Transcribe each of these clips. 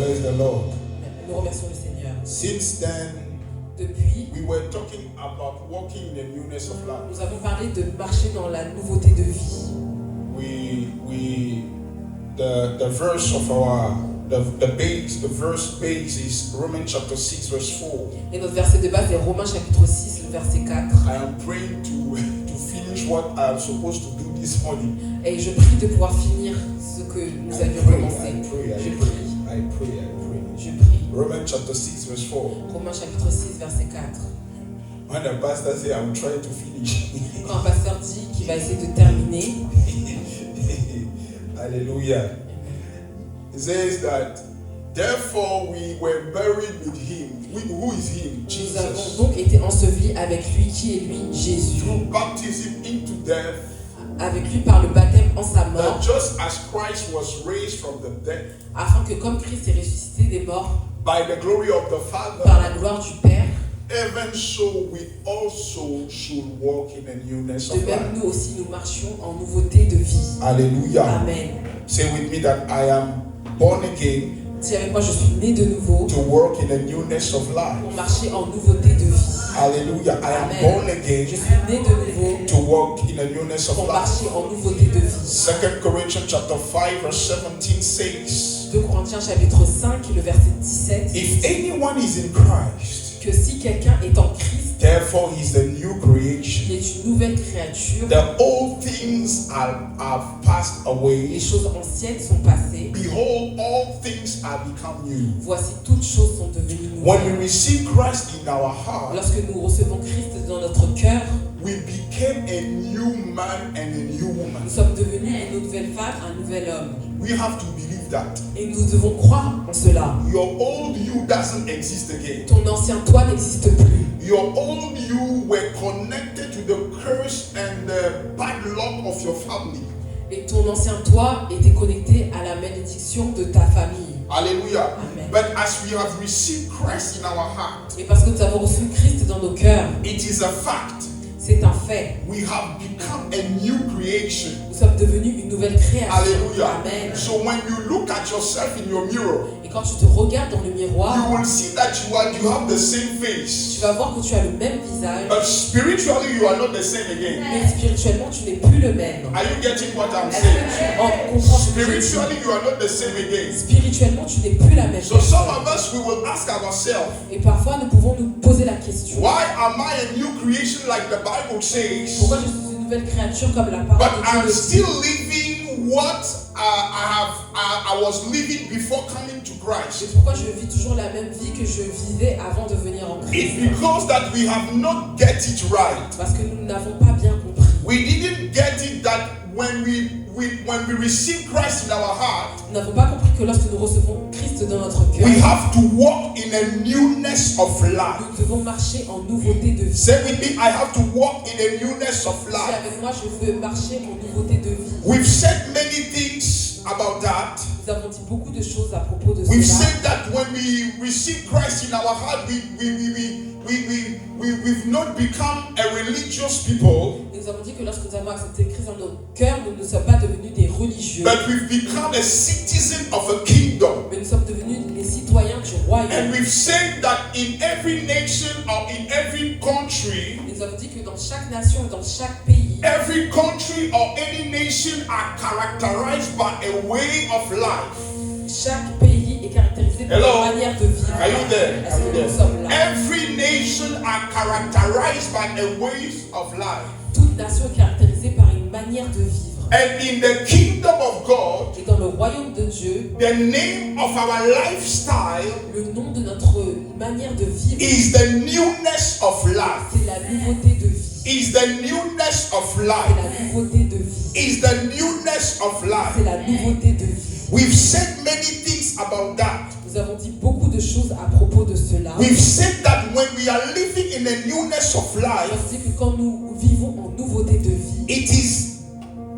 Praise the Lord. Nous remercions le Seigneur. Since then, Depuis, we were talking about walking in the newness of life. nous avons parlé de marcher dans la nouveauté de vie. The verse of our the verse base is Romans chapter 6 verse 4. Et notre verset de base est Romains chapitre 6, le verset 4. I am praying to finish what I am supposed to do this morning. Et je prie de pouvoir finir ce que nous avions commencé. Je prie. Je prie. Romans chapter 6 verse 4. Romains chapitre 6, verset 4. When the pastor says I'm trying to finish. Quand un pasteur dit qu'il va essayer de terminer, Hallelujah. It says that therefore we were buried with him. Who is him? nous avons Jesus. donc été ensevelis avec lui. Qui est lui? Jésus. Through baptism into death. Avec lui par le baptême en sa mort, That just as Christ was raised from the dead afin que comme Christ est ressuscité des morts by the glory of the par Father, la gloire du Père, even so we also should walk in the newness de of même life. nous aussi nous marchions en nouveauté de vie. Hallelujah. Amen. Say with me that I am born again Dis avec moi, je suis né de nouveau to work in the newness of life. pour marcher en nouveauté de vie. Hallelujah. I am Amen. born Je again suis né de nouveau to walk in the newness of pour life. marcher en nouveauté de vie. 2 Corinthians chapter 5 verse 17 says, 2 Corinthiens chapitre 5, le verset 17. if anyone is in Christ, Que si quelqu'un est en Christ, therefore he is the new creation. il est une nouvelle créature. The old things have passed Les away. choses anciennes sont passées. Behold, all things are become new. Voici, toutes choses sont devenues When we nouvelles. receive Christ in our heart, Lorsque nous recevons Christ dans notre cœur, we became a new man and a new woman. nous sommes devenus une nouvelle femme, un nouvel homme. We have to believe that. Et nous devons croire en cela. Your old you doesn't exist again. Ton ancien toi n'existe plus. Your old you were connected to the curse and the bad luck of your family. Et ton ancien toi était connecté à la malédiction de ta famille. Hallelujah. Amen. But as we have received Christ in our heart, Et parce que nous avons reçu Christ dans nos cœurs, it is a fact. c'est un fait. We have become a new creation. Nous sommes devenus une nouvelle création. Hallelujah. Amen. So when you look at yourself in your mirror, Et quand tu te regardes dans le miroir, you will see that you have the same face. tu vas voir que tu as le même visage, But spiritually, you are not the same again. mais spirituellement, tu n'es plus le même. Are you getting what I'm Est-ce saying? que tu comprends ce que je dis? Spiritually, you are not the same again. Spirituellement, tu n'es plus la même So some personne. of us, we will ask ourselves, Et parfois, nous pouvons nous poser la question. why am I a new creation like the Bible says, Pourquoi je suis une nouvelle créature comme la parole but de Dieu I'm le dit? still living what I was living before coming to Et Christ? pourquoi je vis toujours la même vie que je vivais avant de venir en It's Christ? because that we have not get it right. Parce que nous n'avons pas bien compris. We didn't get it that when we receive Christ in our heart, Nous n'avons pas compris que lorsque nous recevons Christ dans notre cœur, we have to walk in a newness of life. nous devons marcher en nouveauté de vie. Say with me, I have to walk in a newness of Si life. avec moi je veux marcher en nouveauté de vie. We've said many things about that. Nous avons dit beaucoup de choses à propos de We've cela. said that when we receive Christ in our heart, we've not become a religious people, Et nous avons dit que lorsque nous avons accepté Christ dans notre cœur, nous ne sommes pas devenus des religieux, but we've become a citizen of a kingdom. mais nous sommes devenus les citoyens du royaume. And we've said that in every nation or in every country, Et nous avons dit que dans chaque nation et dans chaque pays, every country or any nation are characterized by a way of life. chaque pays est caractérisé par Hello? une manière de vivre. Are you there? Est-ce que nous sommes là? Every nation are characterized by a way of life. Toute nation est caractérisée par une manière de vivre. And in the kingdom of God, Et dans le royaume de Dieu, the name of our lifestyle le nom de notre manière de vivre, is the newness of life. c'est la nouveauté de vie. Is the newness of C'est life. la nouveauté de vie. Is the newness of life. C'est la nouveauté de vie. We've said many things about that. Nous avons dit beaucoup de choses à propos de cela. We've said that when we are living in the newness of On life, dit que quand nous vivons en nouveauté de vie, it is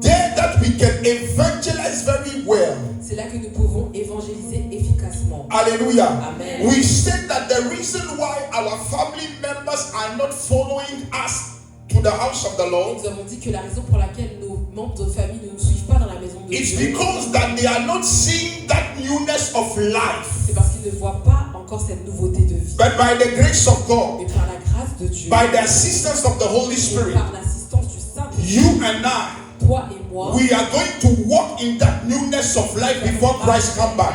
there that we can evangelize very well. c'est là que nous pouvons évangéliser efficacement. Hallelujah. Amen. We said that the reason why our family members are not following us to the house of the Et Lord nous avons dit que la raison pour laquelle nos membres de famille ne nous suivent pas dans la maison monde de it's Dieu, because that they are not seeing that newness of life. c'est parce qu'ils ne voient pas encore cette nouveauté de vie. But by the grace of God, Mais par la grâce de Dieu, by the assistance of the Holy et Spirit, par l'assistance du Saint-Esprit, you and I, toi et moi, we are going to walk in that newness of life before Christ come back.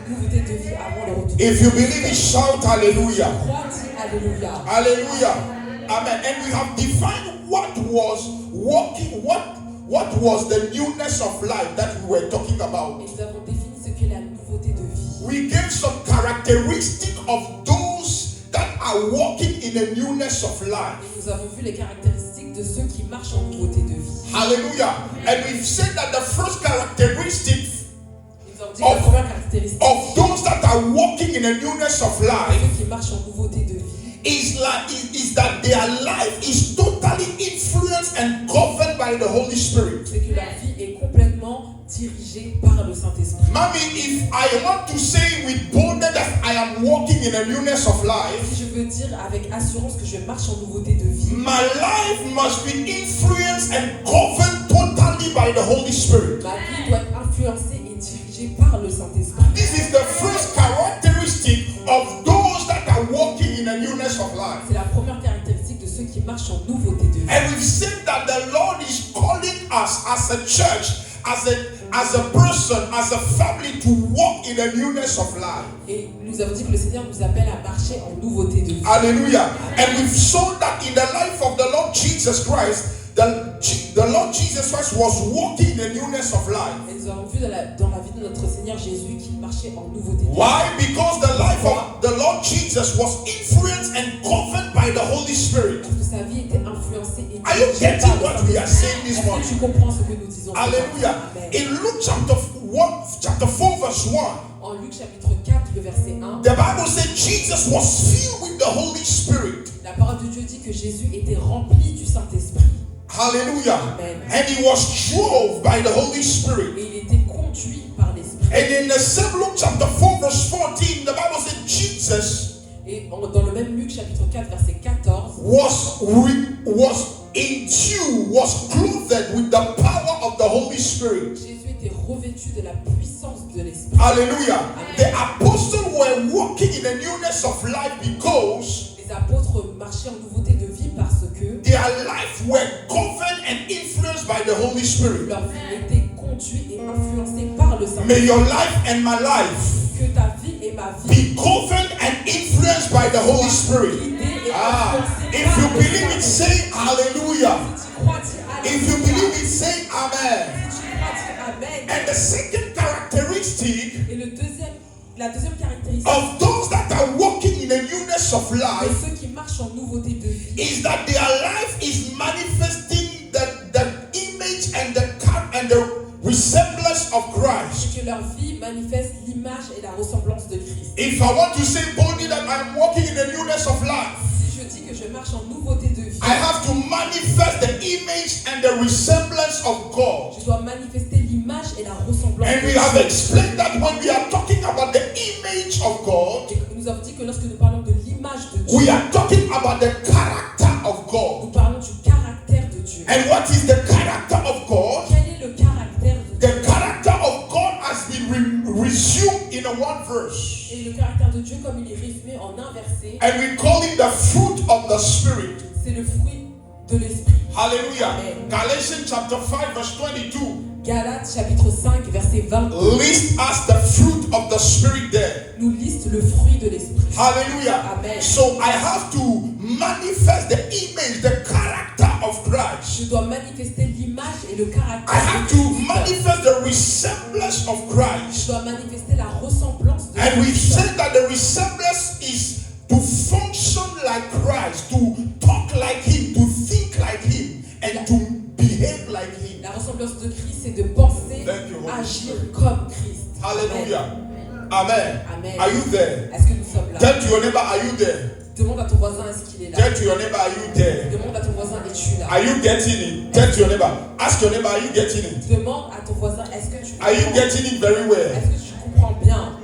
une nouveauté de vie avant le retour. If you believe it, shout hallelujah. Crois, dis Alléluia. Hallelujah. Amen. And we have defined what was walking, what was the newness of life that we were talking about. Et nous avons défini ce qu'est la nouveauté de vie. We gave some characteristics of those that are walking in the newness of life. Et nous avons vu les caractéristiques de ceux qui marchent en nouveauté de vie. Hallelujah. And we've said that the first characteristic Nous avons dit que la première caractéristique of those that are walking in the newness of de life ceux qui marchent en nouveauté de vie, is that their life is totally influenced and governed by the Holy Spirit. c'est que leur vie est complètement dirigée par le Saint-Esprit. Mommy, if I want to say with boldness that I am walking in the newness of life, Si je veux dire avec assurance que je marche en nouveauté de vie, my life must be influenced and governed totally by the Holy Spirit. ma vie doit être influencée et dirigée par le Saint-Esprit. This is the first characteristic of those that are walking in the newness of life. C'est la première caractéristique de ceux qui marchent en nouveauté de vie. And we've said that the Lord is calling us as a church, as a person, as a family to walk in the newness of life. Et nous avons dit que le Seigneur nous appelle à marcher en nouveauté de vie. Hallelujah. And we've shown that in the life of the Lord Jesus Christ, the Lord Jesus Christ was walking in the newness of life. Et nous avons vu dans la vie de notre Seigneur Jésus qu'il marchait en nouveauté de vie. Why? Because the life of the Lord Jesus was influenced and governed by the Holy Spirit. Parce que sa vie était influencée et Are you dirigée getting par le what we are Saint-Esprit. saying this Est-ce morning? que tu comprends ce que nous disons? Hallelujah. Amen. In Luke chapter 4 verse 1, En Luc chapitre 4, le verset 1, the Bible said Jesus was filled with the Holy Spirit. la parole de Dieu dit que Jésus était rempli du Saint-Esprit. Hallelujah. Amen. And he was drove by the Holy Spirit. Et il était conduit par l'Esprit. And in the same Luke chapter 4 verse 14, the Bible said Jesus Et dans le même Luc chapitre 4, verset 14, was clothed with the power of the Holy Spirit. Jésus était revêtu de la puissance de l'Esprit. Hallelujah. The apostles were walking in the newness of life because Les apôtres marchaient en nouveauté de vie parce que their life were governed and influenced by the Holy Spirit. leur vie était conduite et influencée par le Saint-Esprit. May your life and my life Que ta vie et ma vie be governed and influenced by the Holy Spirit. guidées et Ah, influencées if par you le believe it, Saint-Esprit. say hallelujah. Si tu crois, dis If you Alléluia. believe it, say amen. Si tu crois, dis Amen. And the second characteristic Et la deuxième caractéristique of those that are walking in the newness of de life ceux qui marchent en nouveauté de vie, is that their life is manifesting the image and the resemblance of Christ. c'est que leur vie manifeste l'image et la ressemblance de Christ. If I want to say boldly that I'm walking in the newness of life, Si je dis que je marche en nouveauté de vie, I have to manifest the image and the resemblance of God. je dois manifester l'image et la ressemblance And de we have Dieu. explained that when we are talking about the image of God, Et nous avons dit que lorsque nous parlons de l'image de Dieu, we are talking about the character of God. nous parlons du caractère de Dieu. And what is the character of God? Quel est le caractère de Dieu? The character of God has been resumed in a one verse. Et le caractère de Dieu, comme il est résumé en un verset, And we call it the fruit of the Spirit. c'est le fruit de l'esprit. Hallelujah. Amen. Galatians chapter 5 verse 22 Galates chapitre 5 verset 20 list us the fruit of the Spirit there. nous liste le fruit de l'esprit. Hallelujah. Amen. So I have to manifest the image, the character of Christ. Je dois manifester l'image et le caractère I have de to Christ. manifest the resemblance of Je Christ. dois manifester la ressemblance de And we've Christ. said that the resemblance is to function like Christ, to talk like Him, to think like Him, and to behave like Him. La ressemblance de Christ, c'est de penser, Thank you, Holy agir Spirit. comme Christ. Hallelujah. Amen. Amen. Are you there? Est-ce que nous sommes là? Tell to your neighbor, are you there? Demande à ton voisin, est-ce qu'il est là? Tell to your neighbor, are you there? Demande à ton voisin, es-tu là? Are you getting it? Tell to your neighbor. Ask your neighbor, are you getting it? Demande à ton voisin, est-ce que tu Are you comprends? getting it very well? Est-ce que tu comprends bien?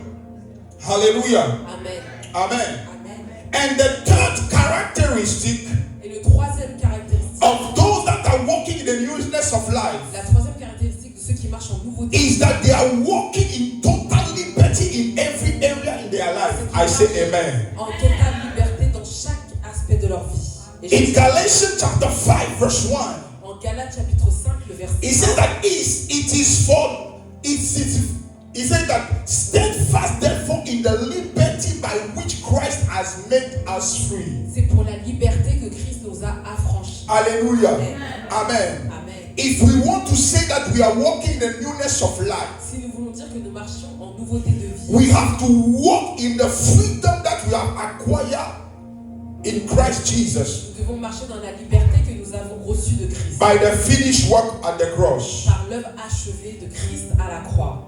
Hallelujah. Amen. Amen. Amen. And the third characteristic Et le troisième caractéristique, of those that are walking in the newness of life la troisième caractéristique de ceux qui marchent en nouveauté nouveauté is that they are walking in total liberty in every area in their life. I say amen. En totale liberté dans chaque aspect de leur vie. Et In Galatians chapter 5 verse 1, en Galates chapitre 5, le verset he says 1, that he said that steadfast therefore in the liberty by which Christ has made us free. c'est pour la liberté que Christ nous a affranchis. Hallelujah. Amen. Amen. Amen. If we want to say that we are walking in the newness of life, Si nous voulons dire que nous marchions en nouveauté de vie, we have to walk in the freedom that we have acquired in Christ Jesus nous devons marcher dans la liberté que nous avons reçue de Christ, by the finished work at the cross. par l'œuvre achevée de Christ à la croix.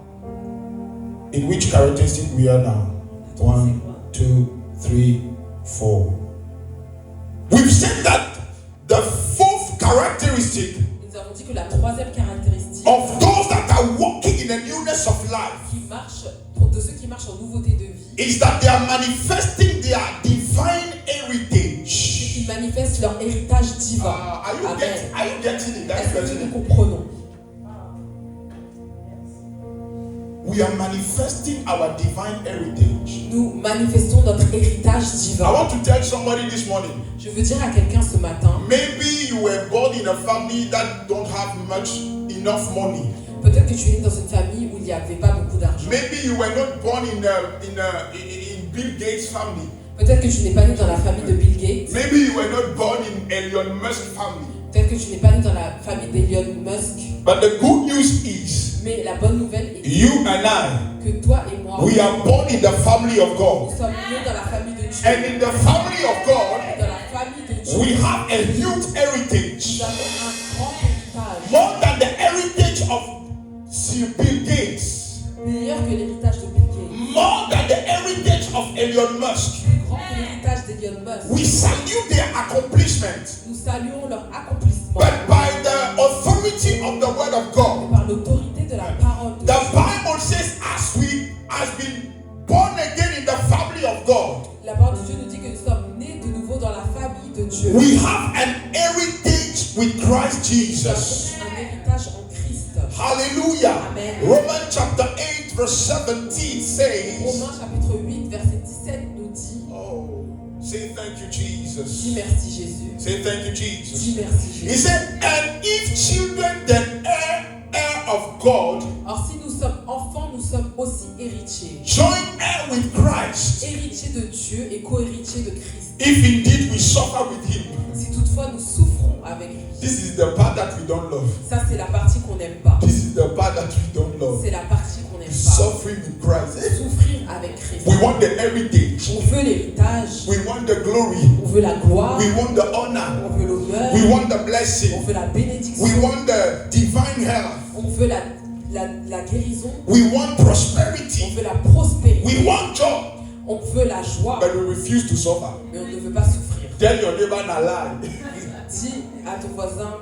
In which characteristic we are now? 1, 2, 3, 4. We've said that the fourth characteristic Nous avons dit que la troisième caractéristique of those that are walking in the newness of life de ceux qui marchent en nouveauté de vie, is that they are manifesting their divine c'est heritage. qu'ils manifestent leur héritage divin. Are you Amen. getting it? Est-ce que Getting nous it? comprenons? We are manifesting our divine heritage. Nous manifestons notre héritage I divin. want to tell somebody this morning. Je veux dire à quelqu'un ce matin, Maybe you were born in a family that don't have enough money. peut-être que tu es né dans une famille où il n'y avait pas beaucoup d'argent. Maybe you were not born in Bill Gates' family. Peut-être que tu n'es pas né dans la famille de Bill Gates. Maybe you were not born in Elon Musk's family. Peut-être que tu n'es pas né dans la famille d'Elon Musk. But the good news is, Mais la bonne nouvelle est you and I, que toi et moi, we are born in the family of nous God. sommes nés dans la famille de Dieu. And in the family of God, Dans la famille de Dieu, we have a huge nous heritage. avons un grand héritage. More than the heritage of Sir Bill Gates. Meilleur que l'héritage de Bill Gates. More than the heritage of Elon Musk. Plus grand que l'héritage d'Elon Musk. We salute their accomplishments. Nous saluons leur accomplissement. But by the authority of the word of God, Par l'autorité de la parole de the Dieu. Bible says, as we has been born again in the family of God, La parole de Dieu nous dit que nous sommes nés de nouveau dans la famille de Dieu. we have an heritage with Christ Nous Jesus. avons un héritage en Christ. Hallelujah. Amen. Romans chapter 8 verse 17 says, Romains chapitre 8 verset 17 nous dit, oh, say thank you, dis Jesus. merci Jésus. Say thank you, Jesus. Dis merci He Jésus. said, and if children, then heir of God, Or si nous sommes enfants, nous sommes aussi héritiers. joint heir with Christ, Héritiers de Dieu et co-héritiers de Christ. if indeed we suffer with him. Si toutefois nous souffrons avec lui. This is the part that we don't love. Ça c'est la partie qu'on n'aime pas. This is the part that we don't love. C'est la partie qu'on n'aime pas. Suffering with Christ. Souffrir avec Christ. We want the heritage. On veut l'héritage. We want the glory. On veut la gloire. We want the honor. On veut l'honneur. We want the On blessing. veut la bénédiction. We want the divine health. On veut la guérison. We want On prosperity. veut la prospérité. We want joy. On veut la joie. But we refuse to suffer. Mais on ne veut pas souffrir. Tell your neighbor not lie. Dis à ton voisin,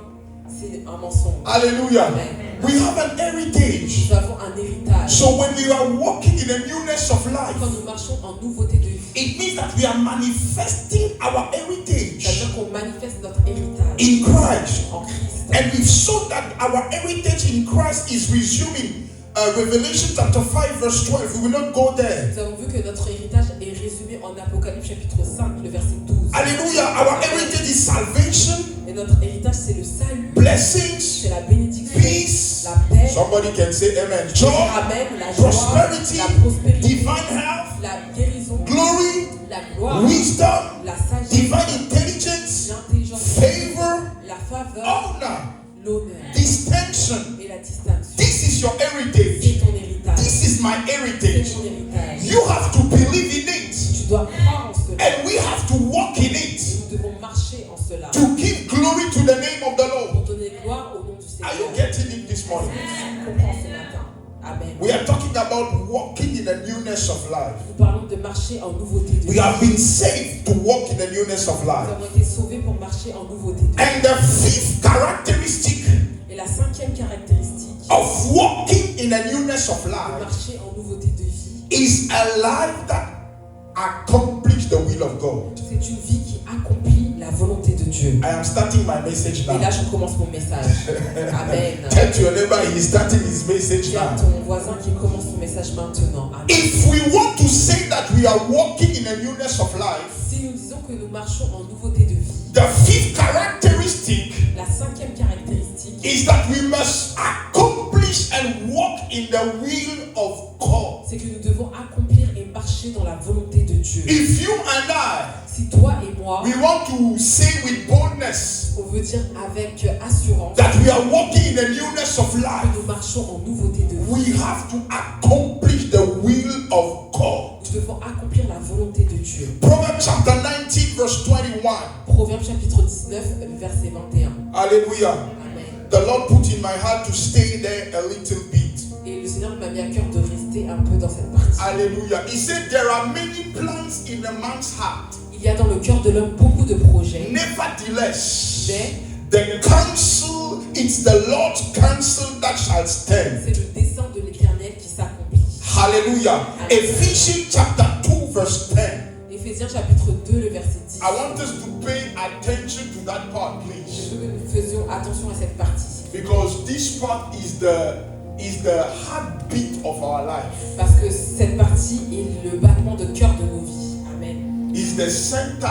c'est un mensonge. Hallelujah. Amen. We have an heritage. Nous avons un héritage. So when we are walking in the newness of life, Quand nous marchons en nouveauté de vie, it means that we are manifesting our heritage c'est-à-dire qu'on manifeste notre héritage in Christ. en Christ. And we've saw that our heritage in Christ is resuming. Revelation chapter 5 verse 12. We will not go there. Nous avons vu que notre héritage est résumé en Apocalypse chapitre 5, le verset 12. Hallelujah. Our heritage is salvation, Et notre héritage, c'est le salut, blessings, c'est la bénédiction, peace. la paix, Somebody can say amen. Joy, Amen, la joie, prosperity, la prospérité, divine health, la guérison, glory, la gloire, wisdom, la sagesse, divine intelligence, l'intelligence, favor, la faveur, honor, l'honneur distinction. et la distinction. This is your heritage. C'est ton héritage. This is my C'est heritage. ton héritage. You have to believe in it. Tu dois croire en cela. And we have to walk in Et it nous devons marcher en cela. to give glory to the name of the Pour Lord. donner gloire au nom du Are Seigneur. you getting it this morning? Tu comprends ce matin. Amen. We are talking about walking in the newness of life. Nous parlons de marcher en nouveauté de We vie. have been saved to walk in the newness of Nous life. avons été sauvés pour marcher en nouveauté de vie. And the fifth characteristic Et la cinquième caractéristique of walking in the newness of de life marcher en nouveauté de vie, is a life that accomplishes the will of God. c'est une vie qui accomplit la volonté de Dieu. Dieu. I am starting my message Et là, now. je commence mon message. Amen. Tell to your neighbor he is starting his message Dis à now. ton voisin qui commence son message maintenant. Amen. If we want to say that we are walking in a newness of life, Si nous disons que nous marchons en nouveauté de vie, the fifth characteristic la cinquième caractéristique, is that we must accomplish and walk in the will of God. c'est que nous devons accomplir et marcher dans la volonté de Dieu. If you and I, Si toi et moi, we want to say with boldness on veut dire avec assurance that we are walking in the newness of que life, nous marchons en nouveauté de vie, we have to accomplish the will of God. nous devons accomplir la volonté de Dieu. Proverbs chapter 19 verse 21. Proverbe chapitre 19, verset 21. Hallelujah. Amen. The Lord put in my heart to stay there a little bit. Et le Seigneur m'a mis à cœur de rester un peu dans cette partie. Hallelujah. He said there are many plans in a man's heart. Il y a dans le cœur de l'homme beaucoup de projets, Nevertheless, mais the counsel, it's the Lord's counsel that shall stand. c'est le dessein de l'Éternel qui s'accomplit. Hallelujah. Ephesians chapter 2 verse 10. Éphésiens chapitre 2, le verset 10. I want us to pay attention to that part, Je please. veux que nous faisions attention à cette partie. Because this part is the heartbeat of our life. Parce que cette partie est le battement de cœur de nos vies. Amen. Is the center,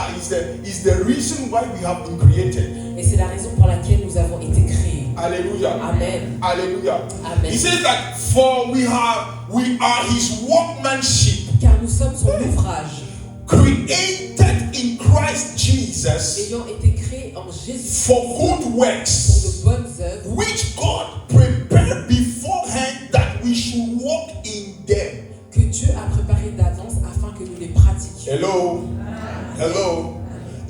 is the reason why we have been created. Et c'est la raison pour laquelle nous avons été créés. Hallelujah. Amen. Hallelujah. Amen. He says that for we are his workmanship, Car nous sommes son ouvrage, created in Christ Jesus ayant été créés en Jésus for good pour works, de bonnes œuvres, which God prepared beforehand that we should walk in them. que Dieu a préparées d'avance afin que nous les pratiquions. Hello. Hello.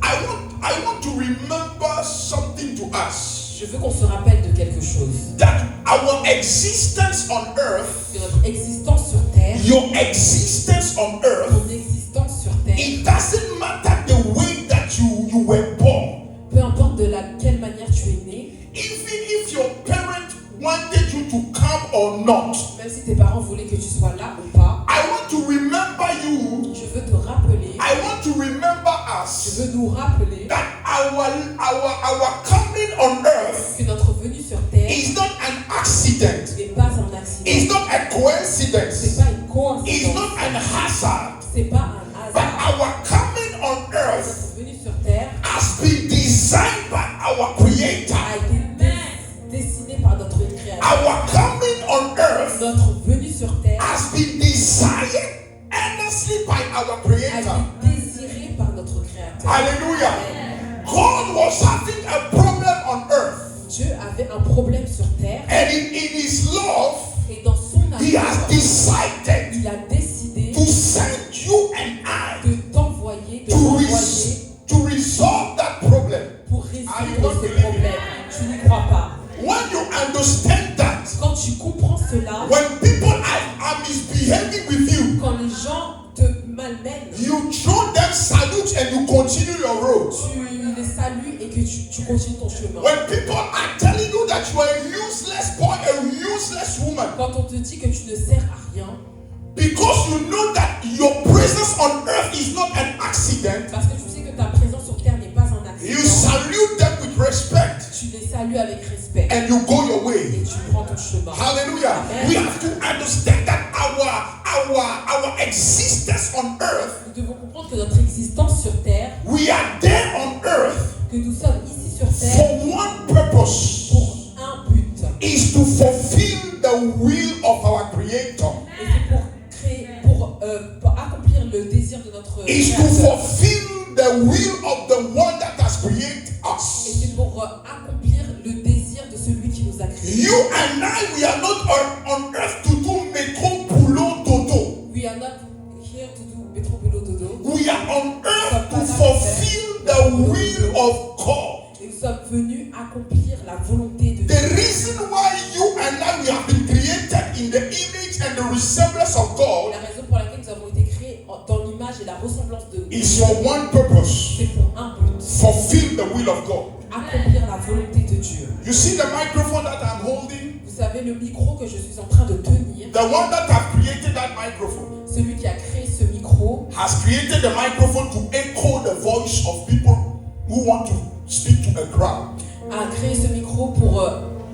I want to remember something to us. Je veux qu'on se rappelle de quelque chose. That our existence on earth, Que notre existence sur terre, your existence on earth, ton existence sur terre, it doesn't matter the way that you were born. peu importe de quelle manière tu es né, Even if your parent wanted you to come or not, même si tes parents voulaient que tu sois là ou pas, I want to remember you. je veux te rappeler, I want to remember je us veux nous rappeler that our coming on earth que notre venue sur terre is not an accident. n'est pas un accident, It's not a c'est coincidence. pas une It's coïncidence, not an hazard. c'est pas un But hasard. our coming on earth Notre venue sur terre has been designed by our Creator. a été dessinée par notre Créateur. Our coming on earth Notre venue sur terre has been desired earnestly by our a Creator. été désirée par notre Créateur. Hallelujah. God was having a problem on earth, Dieu avait un problème sur terre and in His love, et dans son He has amour, decided il a décidé to send you and I de t'envoyer, de to, m'envoyer to resolve that problem. pour I résoudre don't ce believe it. problème. Tu n'y crois pas. When you understand that, Quand tu comprends cela, when people are misbehaving with you, quand les gens te malmènent, you throw them salute and you continue your road. tu les salues et que tu continues ton chemin. When people are telling you that you are a useless boy, a useless woman, Quand on te dit que tu ne sers à rien, because you know that your presence on earth is not an accident, parce que tu sais que ta présence sur terre n'est pas un you accident, salute them with respect tu les salues avec respect and you go your et way. tu prends ton chemin. Hallelujah. Amen. We have to understand that our existence on earth, Nous devons comprendre que notre existence sur terre, we are there on earth que nous sommes ici sur terre for one purpose, pour un but. is to fulfill the will of our Creator. Et c'est pour créer, pour accomplir le désir de notre Is to Créateur. fulfill the will of the one that has created Et us. c'est pour accomplir le désir de celui qui nous a créés. You and I, we are not on earth to do metro boulot dodo. We are not here to do Metro Boulot Dodo. We are on earth to fulfill the will of God. Et nous sommes venus accomplir la volonté de Dieu. The reason why you and I, we have been created in the image and the resemblance of Et God la raison pour laquelle nous avons été créés dans l'image et la ressemblance de Dieu, is for one purpose, c'est pour un but. fulfill the will of God. Accomplir la volonté de Dieu. You see the microphone that I'm holding? Vous savez, le micro que je suis en train de tenir, The one that have created that microphone celui qui a créé ce micro has created the microphone to echo the voice of people who want to speak a crowd. A créé ce micro pour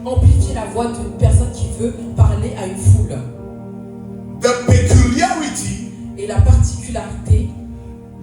amplifier la voix d'une personne qui veut parler à une foule. The peculiarity, et la particularité,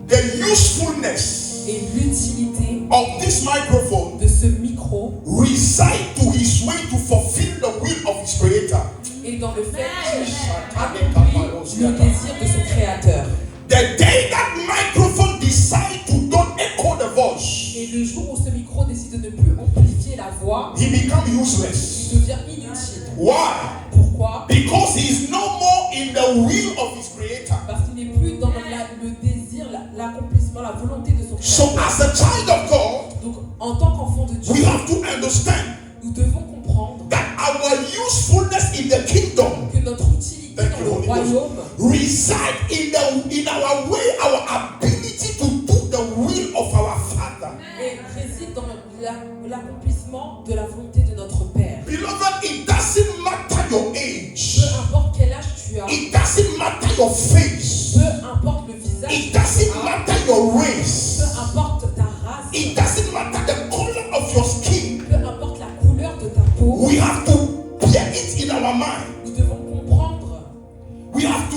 the usefulness et l'utilité of this microphone de ce micro reside to his way to fulfill the will of his creator. est dans le fait qu'il accomplit le désir de son créateur. The day that microphone decide to don't echo the voice, et le jour où ce micro décide de ne plus amplifier la voix, he become useless. il devient inutile. Why? Pourquoi? Because he is no more in the will of his creator. Parce qu'il n'est plus dans le désir, l'accomplissement, la volonté de son So créateur. as a child of God, Donc, en tant qu'enfant de Dieu, we have to understand nous devons comprendre that our usefulness in the kingdom que notre utilité dans le royaume reside in our way, our ability to do the will of our Father. et réside dans l'accomplissement de la volonté de notre Père. Beloved, it doesn't matter your Peu age. importe quel âge tu as, It doesn't matter your face. peu importe le visage It que tu doesn't as, matter your race. peu importe ta race, It doesn't matter the color of your skin. peu importe la couleur de ta peau, We have to bear it in our mind. nous devons comprendre, We have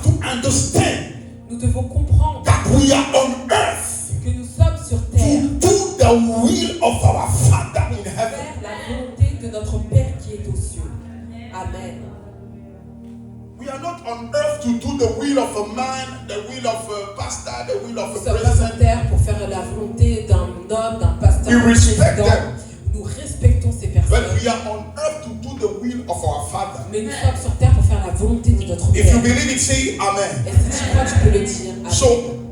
to understand nous devons comprendre that we are on earth que nous sommes sur terre to do the will of our Father in pour heaven. faire la volonté de notre Père qui est aux cieux. Amen. We are not on earth to do the will of a man, the will of a pastor, the will of Nous a sommes pas sur president. terre pour faire la volonté d'un homme, d'un pasteur, We d'un respect président. them. Nous respectons ces But personnes. we are on earth to do the will of our Father. Mais nous sommes sur terre pour faire la volonté de notre If you Père. believe it, say Amen. Et si tu crois, tu peux le dire. Amen. So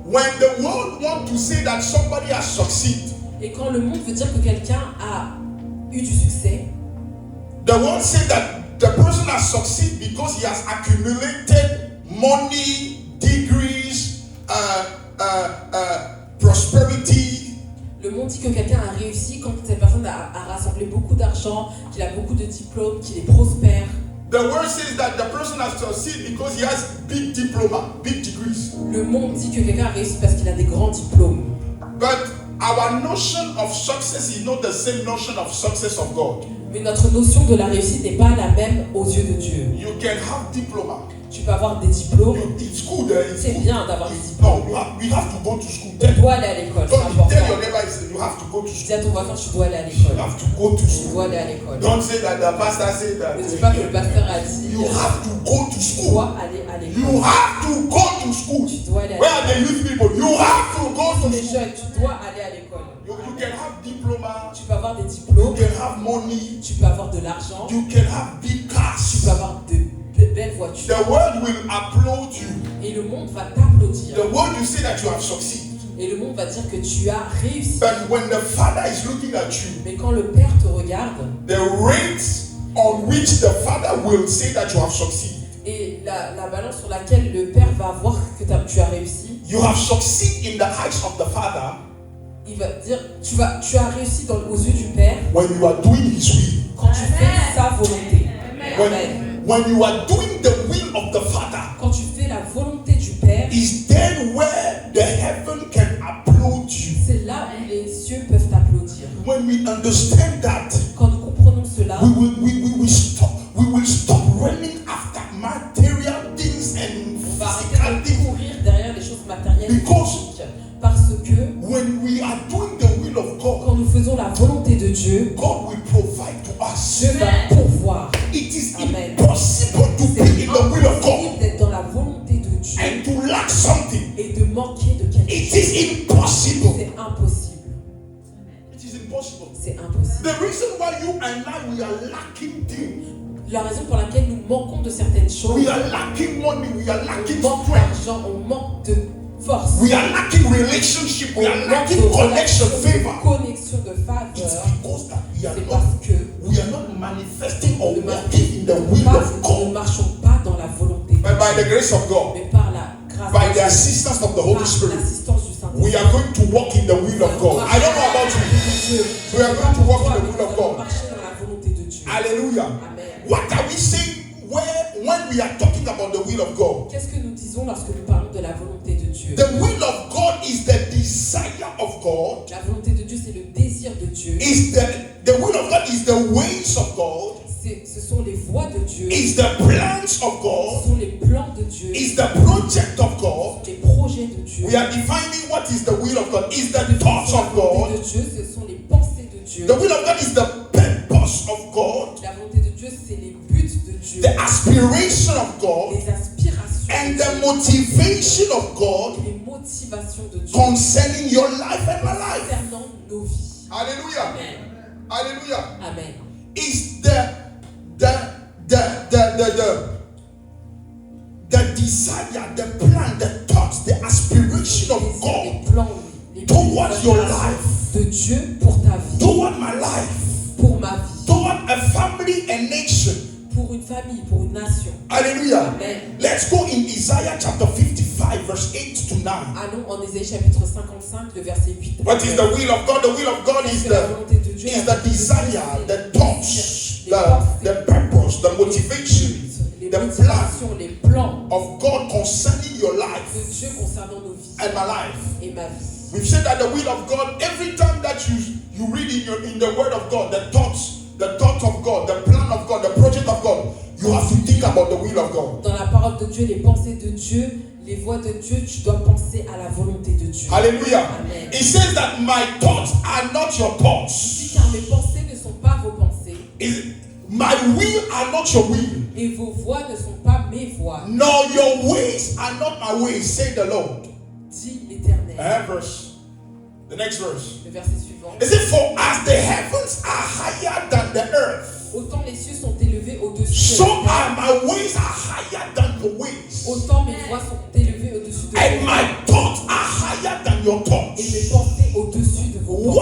when the world wants to say that somebody has succeeded, Et quand le monde veut dire que quelqu'un a eu du succès, the world says that the person has succeeded because he has accumulated money, degrees, prosperity. le monde dit que quelqu'un a réussi quand cette personne a rassemblé beaucoup d'argent, qu'il a beaucoup de diplômes, qu'il est prospère. The world says that the person has succeeded because he has big diploma, big degrees. Le monde dit que quelqu'un a réussi parce qu'il a des grands diplômes. But our notion of success is not the same notion of success of God. Mais notre notion de la réussite n'est pas la même aux yeux de Dieu. You can have diploma. Tu peux avoir des diplômes. It's good. It's C'est good. bien d'avoir des diplômes. No, we have to go to school. Tu dois aller à l'école, c'est Don't important. tell your neighbor you have to go to Dis school. à ton voisin, tu dois aller à You l'école. have to go to Tu school. dois aller à l'école. Don't say that the pastor said that. Ne dis pas que le pasteur a dit, You have to go to tu school. dois aller à You l'école. have to go to school. Tu dois aller à Where are l'école. the youth people? You have to go to Les school. jeunes, tu dois aller à l'école. You can have diploma. Tu peux avoir des You diplômes, can have money. tu peux avoir de l'argent, You can have big tu cars. peux avoir de belles voitures. The world will applaud you. Et le monde va t'applaudir. The world will say that you have succeeded. Et le monde va dire que tu as réussi. But when the Father is looking at you, Mais quand le Père te regarde, the rate on which the Father will say that you have succeeded. et la balance sur laquelle le Père va voir que tu as réussi, You have succeeded in the eyes of the Father il va dire tu as réussi aux yeux du Père when you are doing His will. quand tu fais sa volonté. Amen. When you are doing the will of the Father, Quand tu fais la volonté du Père, is then where the heaven can applaud you. c'est là où les cieux peuvent t'applaudir. When we understand that, Quand nous comprenons cela, we will stop running after material things and on va physical arrêter de things. courir derrière les choses matérielles et Because physiques. Parce que when we are doing the will of God, quand nous faisons la volonté de Dieu, God will provide to us. Dieu va pourvoir. It is Amen. impossible to be C'est in the will of God impossible d'être dans la volonté de Dieu and to lack something. et de manquer de quelque It chose. is impossible. C'est impossible. It is impossible. C'est impossible. The reason why you and I we are lacking things, La raison pour laquelle nous manquons de certaines choses, we are lacking money, we are on lacking manque strength, d'argent, on manque de force, we are lacking relationship, we on are manque lacking de connection, relation, favor. de connexion, de It's faveur. because that C'est parce que we are not manifesting or nous walking in the will of ne God. marchons pas dans la volonté de But by the Dieu, grace of God, mais par la grâce by de the Dieu, assistance of the Holy par Spirit, l'assistance du we Saint-Esprit. are going to walk in the will of God. I don't know about you. We are going to walk in the will of God. Marcher dans la volonté de Dieu. Hallelujah. Amen. What are we saying when we are talking about the will of God? Qu'est-ce que nous disons lorsque nous parlons de la volonté de Dieu? The will of God is the desire of God La volonté de Dieu, c'est of God. Ce sont les voies de Dieu. It's the plans of God. Ce sont les plans de Dieu. It's the project of God. Les projets de Dieu. We are defining what is the will of God. It's the thoughts of God. La volonté de Dieu, ce sont les pensées de Dieu. The will of God is the purpose of God. La volonté de Dieu, c'est les buts de Dieu. The aspiration of God. Les aspirations And de the Dieu. motivation of God Les motivations de Dieu. concerning your life and my life. Concernant nos vies. Hallelujah. Amen. Hallelujah. Amen. Is the desire, the plan, the thoughts, the aspiration of Les God plans, les towards your aspirations life, de Dieu pour ta vie, toward my life, pour ma vie, toward a family and nation. pour une famille, pour une nation. Hallelujah. Amen. Let's go in Isaiah chapter 55, verse 8 to 9. Allons en Ésaïe chapitre 55, le verset 8. What is the will of God? The will of God is La volonté de Dieu, the la volonté de Dieu, desire, c'est the thoughts, les pensées, the purpose, the motivation, les the plan motivations, les plans of God concerning your de life Dieu concernant nos vies and my life. et ma vie. We've said that the will of God, every time that you read in the word of God, the thoughts of God, the plan of God, the project of God, you have to think about the will of God. Dans la parole de Dieu, les pensées de Dieu, les voies de Dieu, tu dois penser à la volonté de Dieu. Hallelujah. Amen. It says that my thoughts are not your thoughts. Dis car mes pensées ne sont pas vos pensées My will are not your will. et vos voies ne sont pas mes voies, Nor your ways are not my ways, say the Lord. dit l'Éternel. The next verse. Le verset suivant. It says, for as the heavens are higher than the earth, Autant les cieux sont élevés au-dessus so de la terre, are my ways are higher than your ways. autant mes voies sont élevées au-dessus de And vos my voies thoughts are higher than your et thoughts. mes pensées au-dessus de vos pensées.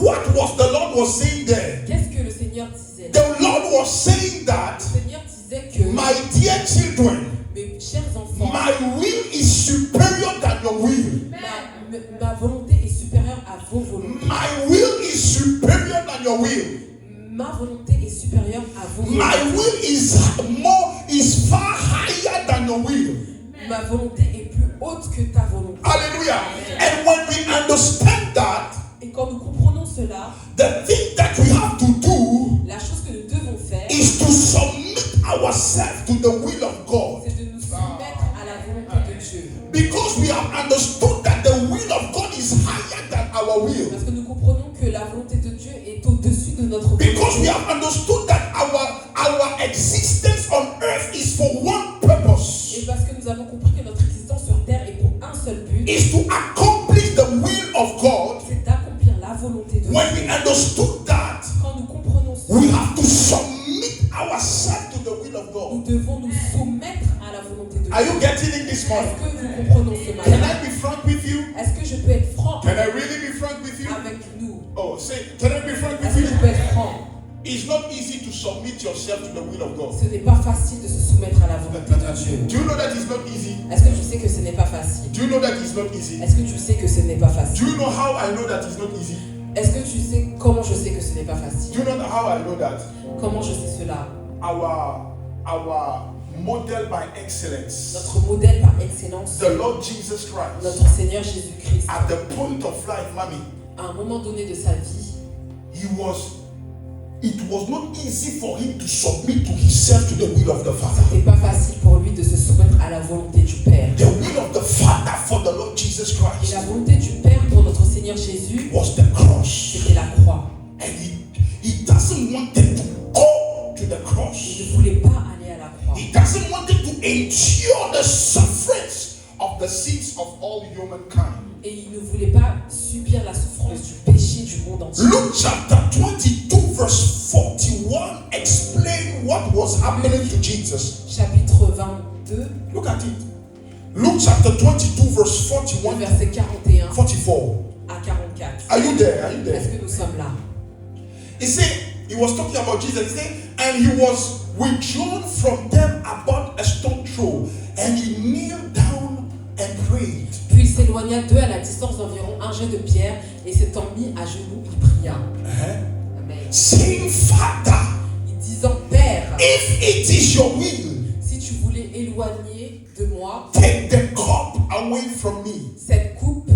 What was the Lord was saying there? Qu'est-ce que le Seigneur disait? The Lord was saying that, Le Seigneur disait que my dear children, mes chers enfants, my will is superior than your will. ma volonté est supérieure à vos volontés. My will is superior than your will. Ma volonté est supérieure à vos My volontés. will is far higher than your will. Ma volonté est plus haute que ta volonté. Hallelujah. And when we understand that, Et quand nous comprenons cela, the thing that we have to do la chose que nous devons faire, is to submit ourselves to the will of God. c'est de nous soumettre à la volonté de Dieu. Because we have understood that the will of God is higher than our will. Parce que nous comprenons que la volonté de Dieu est au-dessus de notre Because we volonté. have understood that our existence on earth is for one purpose. Et parce que nous avons compris que notre existence sur terre est pour un seul but, Is to accomplish the will of God. c'est d'accomplir la volonté de When we Dieu. understood that, Quand nous comprenons we cela, have to submit ourselves to the will of nous God. devons nous soumettre à la volonté de Are you Dieu. getting it this morning? Est-ce que nous comprenons ce Can matin? I be frank with you? Est-ce que je peux être franc Can I really be frank with you? avec nous? Oh, say, can I be frank with Est-ce que you? je peux être franc? It's not easy to submit yourself to the will of God. Ce n'est pas facile de se soumettre à la volonté de Dieu. Do you know that it's not easy? Est-ce que tu sais que ce n'est pas facile? Do you know that it's not easy? Est-ce que tu sais que ce n'est pas Do facile? you know how I know that it's not easy? Est-ce que tu sais comment je sais que ce n'est pas facile? Do you know how I know that? Comment je sais cela? Our model by excellence, Notre modèle par excellence, the Lord Jesus Christ, notre Seigneur Jésus-Christ, at the point of life, mommy, à un moment donné de sa vie, it was not easy for him to submit to himself to the will of the Father. ce n'était pas facile pour lui de se soumettre à la volonté du Père. The will of the Father for the Lord Jesus Et Christ la volonté du Père pour notre Seigneur Jésus, was the cross. c'était la croix. And he doesn't want them to go to the Il cross. ne voulait pas aller à la croix. He doesn't want them to endure the sufferings of the sins of all humankind. Et il ne voulait pas subir la souffrance du péché du monde entier. Luke chapter 22 verse 41 explain what was happening to Jesus. Chapitre 22, Look at it. Luke chapter 22 verse le 41 verset 41 44. à 44. Are you there? Are you Est-ce there? que nous sommes là? He said, he was talking about Jesus. He said, and he was withdrawn from them about a stone throw, and he kneeled down and prayed. Puis il s'éloigna d'eux à la distance d'environ un jet de pierre et s'étant mis à genoux, il pria. Amen. Saying, Father, Il disant, Père, if it is your will, si tu voulais éloigner de moi take the cup away from me. cette coupe,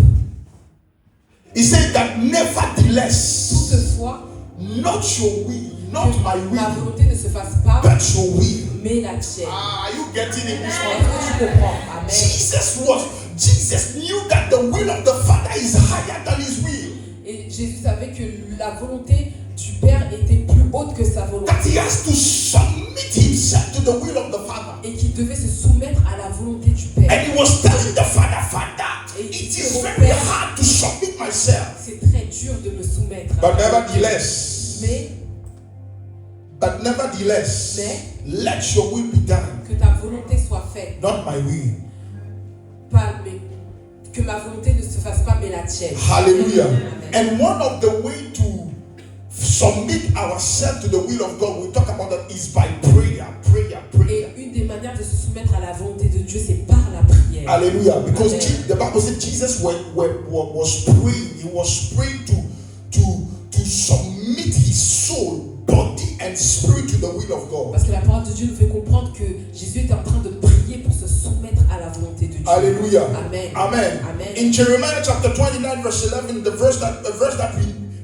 He said that nevertheless, toutefois, not your will, not my ma will, volonté ne se fasse pas, but your will. mais la tienne. Are you getting it this Est-ce one? que tu comprends? Amen. Jesus knew that the will of the Father is higher than his will. Et Jésus savait que la volonté du Père était plus haute que sa volonté. That he has to submit himself to the will of the Father. Et qu'il devait se soumettre à la volonté du Père. And he was telling the Father, it is very hard to submit myself. C'est très dur de me soumettre. But nevertheless, Mais let your will be done, que ta volonté soit faite. not my will. Que ma volonté ne se fasse pas, mais la tienne. Hallelujah. Amen. And one of the way to submit ourselves to the will of God, we talk about that, is by prayer. Et une des manières de se soumettre à la volonté de Dieu, c'est par la prière. Hallelujah. Because Amen. the Bible said Jesus was praying. He was praying to submit his soul, body, and spirit to the will of God. Parce que la parole de Dieu nous fait comprendre que Jésus était en train de prier pour se soumettre à la volonté de Dieu. Hallelujah. Amen. Amen. Amen. In Jeremiah chapter 29, verse 11, the verse that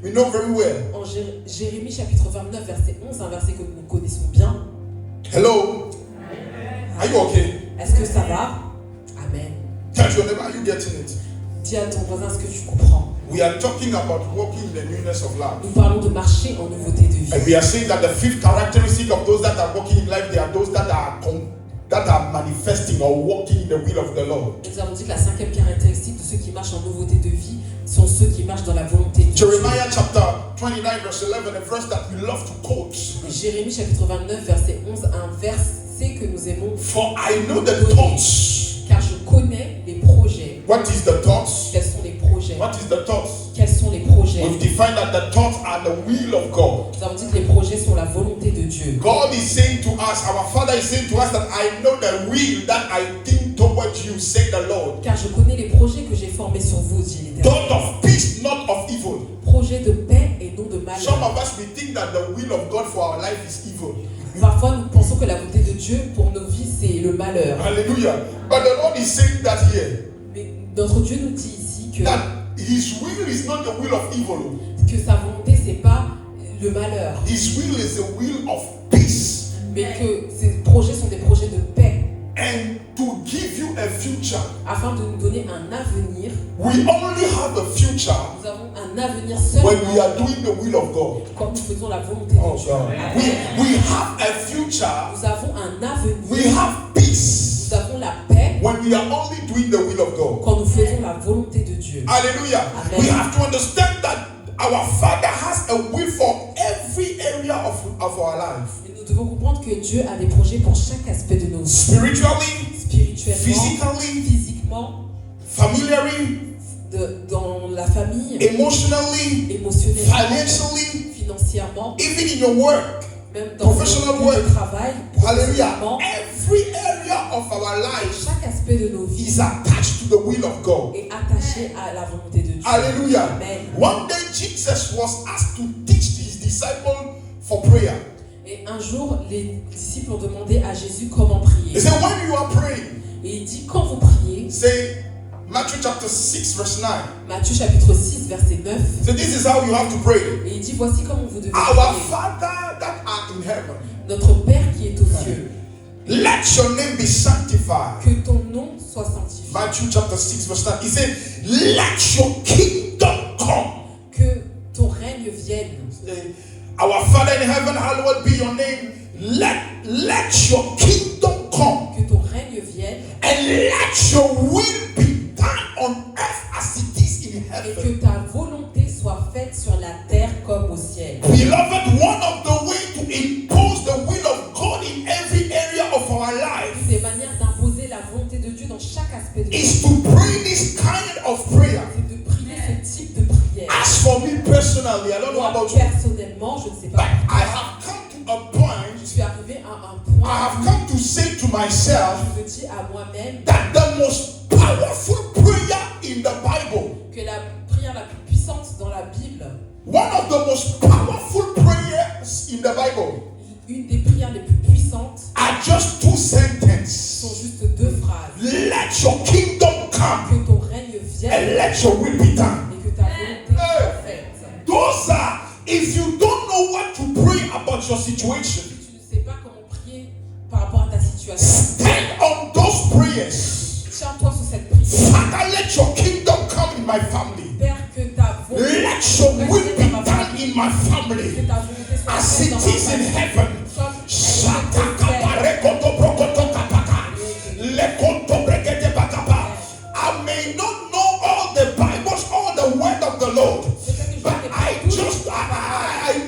we know very well. En Jérémie chapitre 29, verset 11, un verset que nous connaissons bien. Hello. Are you okay? Est-ce que ça va? Amen. Tell your neighbor, are you getting it? Dis à ton voisin ce que tu comprends. We are talking about walking in the newness of life. Nous parlons de marcher en nouveauté de vie. And we are saying that the fifth characteristic of those that are walking in life, they are those that are manifesting or walking in the will of the Lord. Nous avons dit que la cinquième caractéristique de ceux qui marchent en nouveauté de vie sont ceux qui marchent dans la volonté de Dieu. Jeremiah chapter 29 verse 11, a verse that we love to quote. Jérémie chapitre 29 verset 11, un verset que nous aimons. For I know the thoughts. Car je connais les projets. What is the thoughts? Quels sont les projets? What is the thoughts? Quels sont les projets? We've defined that the thoughts are the will of God. Nous avons dit que les projets sont la volonté de Dieu. God is saying to us, our Father is saying to us that I know the will that I think towards you, say the Lord. Car je connais les projets que j'ai formés sur vous, dit l'Éternel. Thought of peace, not of evil. Projets de paix et non de Some malheur. of us, we think that the will of God for our life is evil. Parfois, nous pensons que la volonté de Dieu pour nos vies, c'est le malheur. Hallelujah. But the Lord is saying that here. Mais notre Dieu nous dit ici que His will is not the will of evil. sa volonté, c'est pas le malheur. His will is the will of peace. Mais que ces projets sont des projets de paix. And to give you a future. Afin de nous donner un avenir. We only have a future. Nous avons un avenir seulement when we are doing the will of God. Quand nous faisons la volonté de Dieu. We have a future. Nous avons un avenir. We have peace. Nous avons la paix. When we are only doing the will of God. Quand nous faisons la volonté de Dieu. Hallelujah. Amen. We have to understand that our Father has a will for every area of our life. Et nous devons comprendre que Dieu a des projets pour chaque aspect de nos vies. Spirituellement, physiquement, familiarly, dans la famille, emotionally, financièrement, even in your work, même dans le travail, hallelujah. Every area of our life chaque aspect de nos vies is attached to the will of God. est attaché à la volonté de Dieu. Hallelujah. Amen. One day Jesus was asked to teach his disciples for prayer. Et un jour, les disciples ont demandé à Jésus comment prier. They said, when you are praying, et il dit, quand vous priez, say Matthew chapter 6 verse 9. Matthieu chapitre 6 verset 9. So this is how you have to pray. Et il dit, voici comment vous devez Our prier. Father that art in heaven, notre Père qui est aux cieux, let your name be sanctified. que ton nom soit sanctifié. Matthew chapter 6 verse 9. He said, let your kingdom come. Que ton règne vienne. Our Father in heaven, hallowed be your name. Let your kingdom come. Que ton règne vienne. And let your will be done on earth as it is in heaven. Et que ta volonté soit faite sur la terre comme au ciel. Beloved, one of the ways to impose the will of God in every area of our life Des manières d'imposer la volonté de Dieu dans chaque aspect de notre is vie. to pray this kind of prayer. C'est de prier ce type de prière. As for me personally, I don't know Moi, about you, personnellement, je ne sais but pas. I have come to a point, Je suis arrivé à un point I have come to say to myself où je me dis à moi-même that the most powerful prayer in the Bible, que la prière la plus puissante dans la Bible, one of the most powerful prayers in the Bible, une des prières les plus puissantes, are just two sentences. sont juste deux phrases. Let your kingdom come Que ton règne and vienne let your will be done. et que ta volonté soit faite. Those are, if you don't know what to pray about your situation, Si tu ne sais pas comment prier par rapport à ta situation, stand on those prayers. tiens-toi sur cette prière. Father, let your kingdom come in my family. Père, que ta volonté, Let your will be done in my que family ta volonté soit as faite it dans ma is in famille. heaven. Comme elle est faite I may not know all the Bibles, all the word of the Lord, but I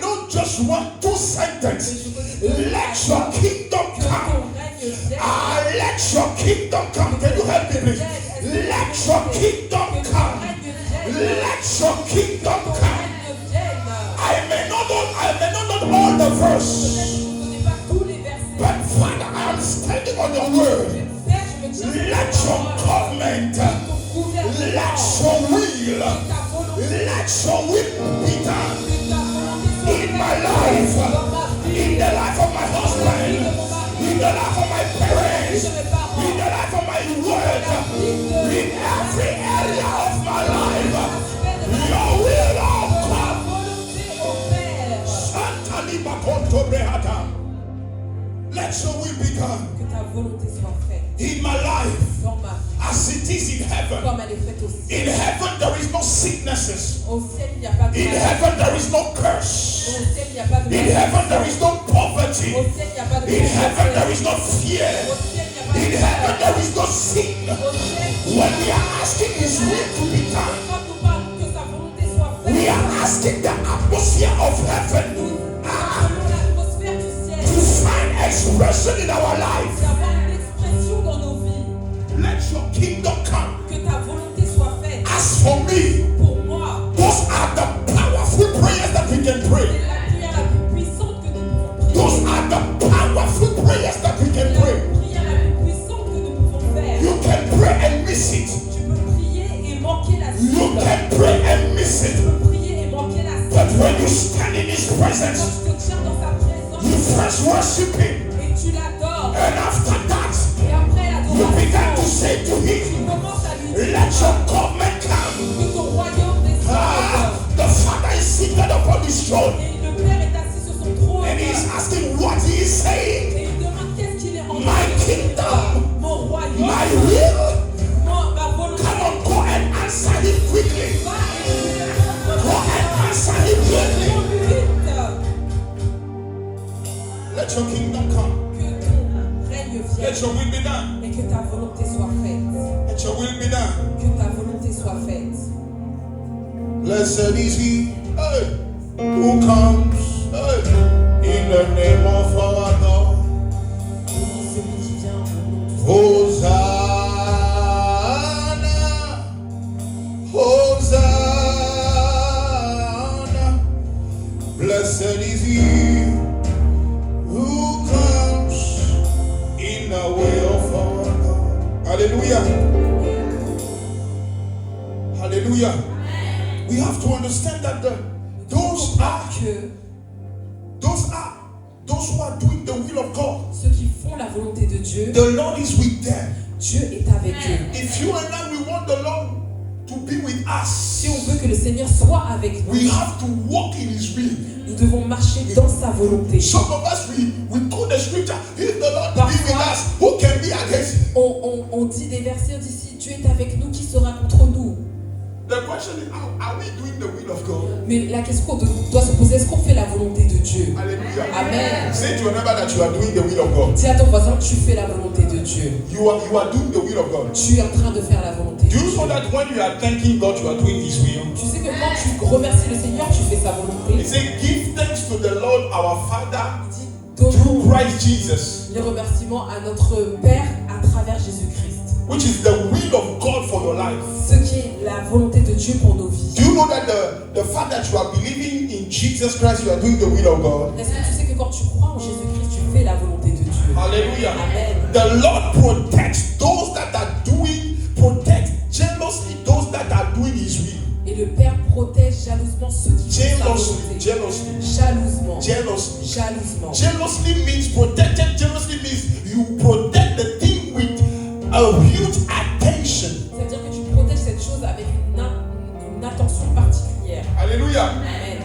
know just 1-2 sentences. Let your kingdom come. Let your kingdom come. Can you help me, please? Let your kingdom come. Let your kingdom come. I may not know all the verse, but Father, I am standing on your word. Let your government, let your will be done in my life, in the life of my husband, in the life of my parents, in the life of my word, in every area of my life. Your will, oh God. Let your will be done Que ta volonté soit faite in my life dans ma vie, as it is in heaven. comme elle est faite au ciel. In heaven there is no sicknesses. Au ciel, il n'y a pas de In maladie. heaven there is no Au curse. ciel, il n'y a pas de In maladie. heaven there is no poverty. Au ciel, il n'y a pas de In heaven there pauvreté. is no fear. Au ciel, il n'y a pas In de heaven peur. there is no sin. Au ciel, When we are asking His will to be done, quand nous parlons que sa volonté soit faite, we are asking the atmosphere of heaven selon l'atmosphère du ciel, to find expression in our life. d'avoir une expression dans nos vies. Let your kingdom come. Que ta volonté soit faite. As for me, Pour moi, those are the powerful prayers that we can c'est pray. la prière la plus puissante que nous pouvons prier. Those are the powerful prayers that we can C'est la pray. prière la plus puissante que nous pouvons faire. You can pray and miss it. Tu peux prier et manquer la You cible. can pray and miss Tu it. peux prier et manquer la cible. But when you stand in His Quand presence, tu te tiens dans sa présence you first worship Him. et tu l'adores, And after that, et après you begin to l'adoration, say to tu Him, commences à lui dire let your government come. que ton royaume descende. The Father is seated upon His throne. Et le Père est assis sur son trône. And He is asking what He is saying. Et il demande qu'est-ce qu'il est en train My de dire. kingdom, Mon royaume, my will. ma volonté. Come on, go and answer Him quickly. Va et lui réponds. Go and answer Him quickly. Réponds-lui vite. Let your kingdom come. Que ton règne Let vienne your will be done. et que ta volonté soit faite. Let your will be done. Que ta volonté soit faite. Blessed is He who comes in the name of our God. Béni celui qui vient au nom du Hosanna, Hosanna. Blessed is He who comes in the way of our God. Hallelujah. Hallelujah. We have to understand that those who are doing the will of God, Ceux qui font la volonté de Dieu, the Lord is with them. Dieu est avec eux. If you and I, we want the Lord to be with us, Si on veut que le Seigneur soit avec nous, we have to walk in His will. nous devons marcher dans sa volonté. Some of us, we quote the scripture, if the Lord be with us, who can be against Him? On dit des versets d'ici, Dieu est avec nous, qui sera contre nous? The question is, are we doing the will of God? Mais la question qu'on doit se poser, est-ce qu'on fait la volonté de Dieu? Hallelujah. Amen. Say to your neighbor that you are doing the will of God. Dis à ton voisin, tu fais la volonté de Dieu. You are doing the will of God. Tu es en train de faire la volonté de Do Dieu. you know that when you are thanking God, you are doing His will? Tu sais que quand tu remercies le Seigneur, tu fais sa He volonté. said, give thanks to the Lord our Father Il dit, through donnons Christ Jesus, les remerciements à notre Père à travers Jésus-Christ. which is the will of God for your life. Ce qui est la volonté de Dieu pour nos vies. Do you know that the fact that you are believing in Jesus Christ, you are doing the will of God? Est-ce que tu sais que quand tu crois en Jésus-Christ, tu fais la volonté de Dieu? Hallelujah. Amen. The Lord protects those that are protects jealously those that are doing His will. Et le Père protège jalousement ceux qui font sa Jealously, volonté. jealously, Jalousement. jealously. Jalousement. Jealously means protected. Jealously means you protect the thing with a huge attention. C'est-à-dire que tu protèges cette chose avec une attention particulière. Hallelujah. Amen.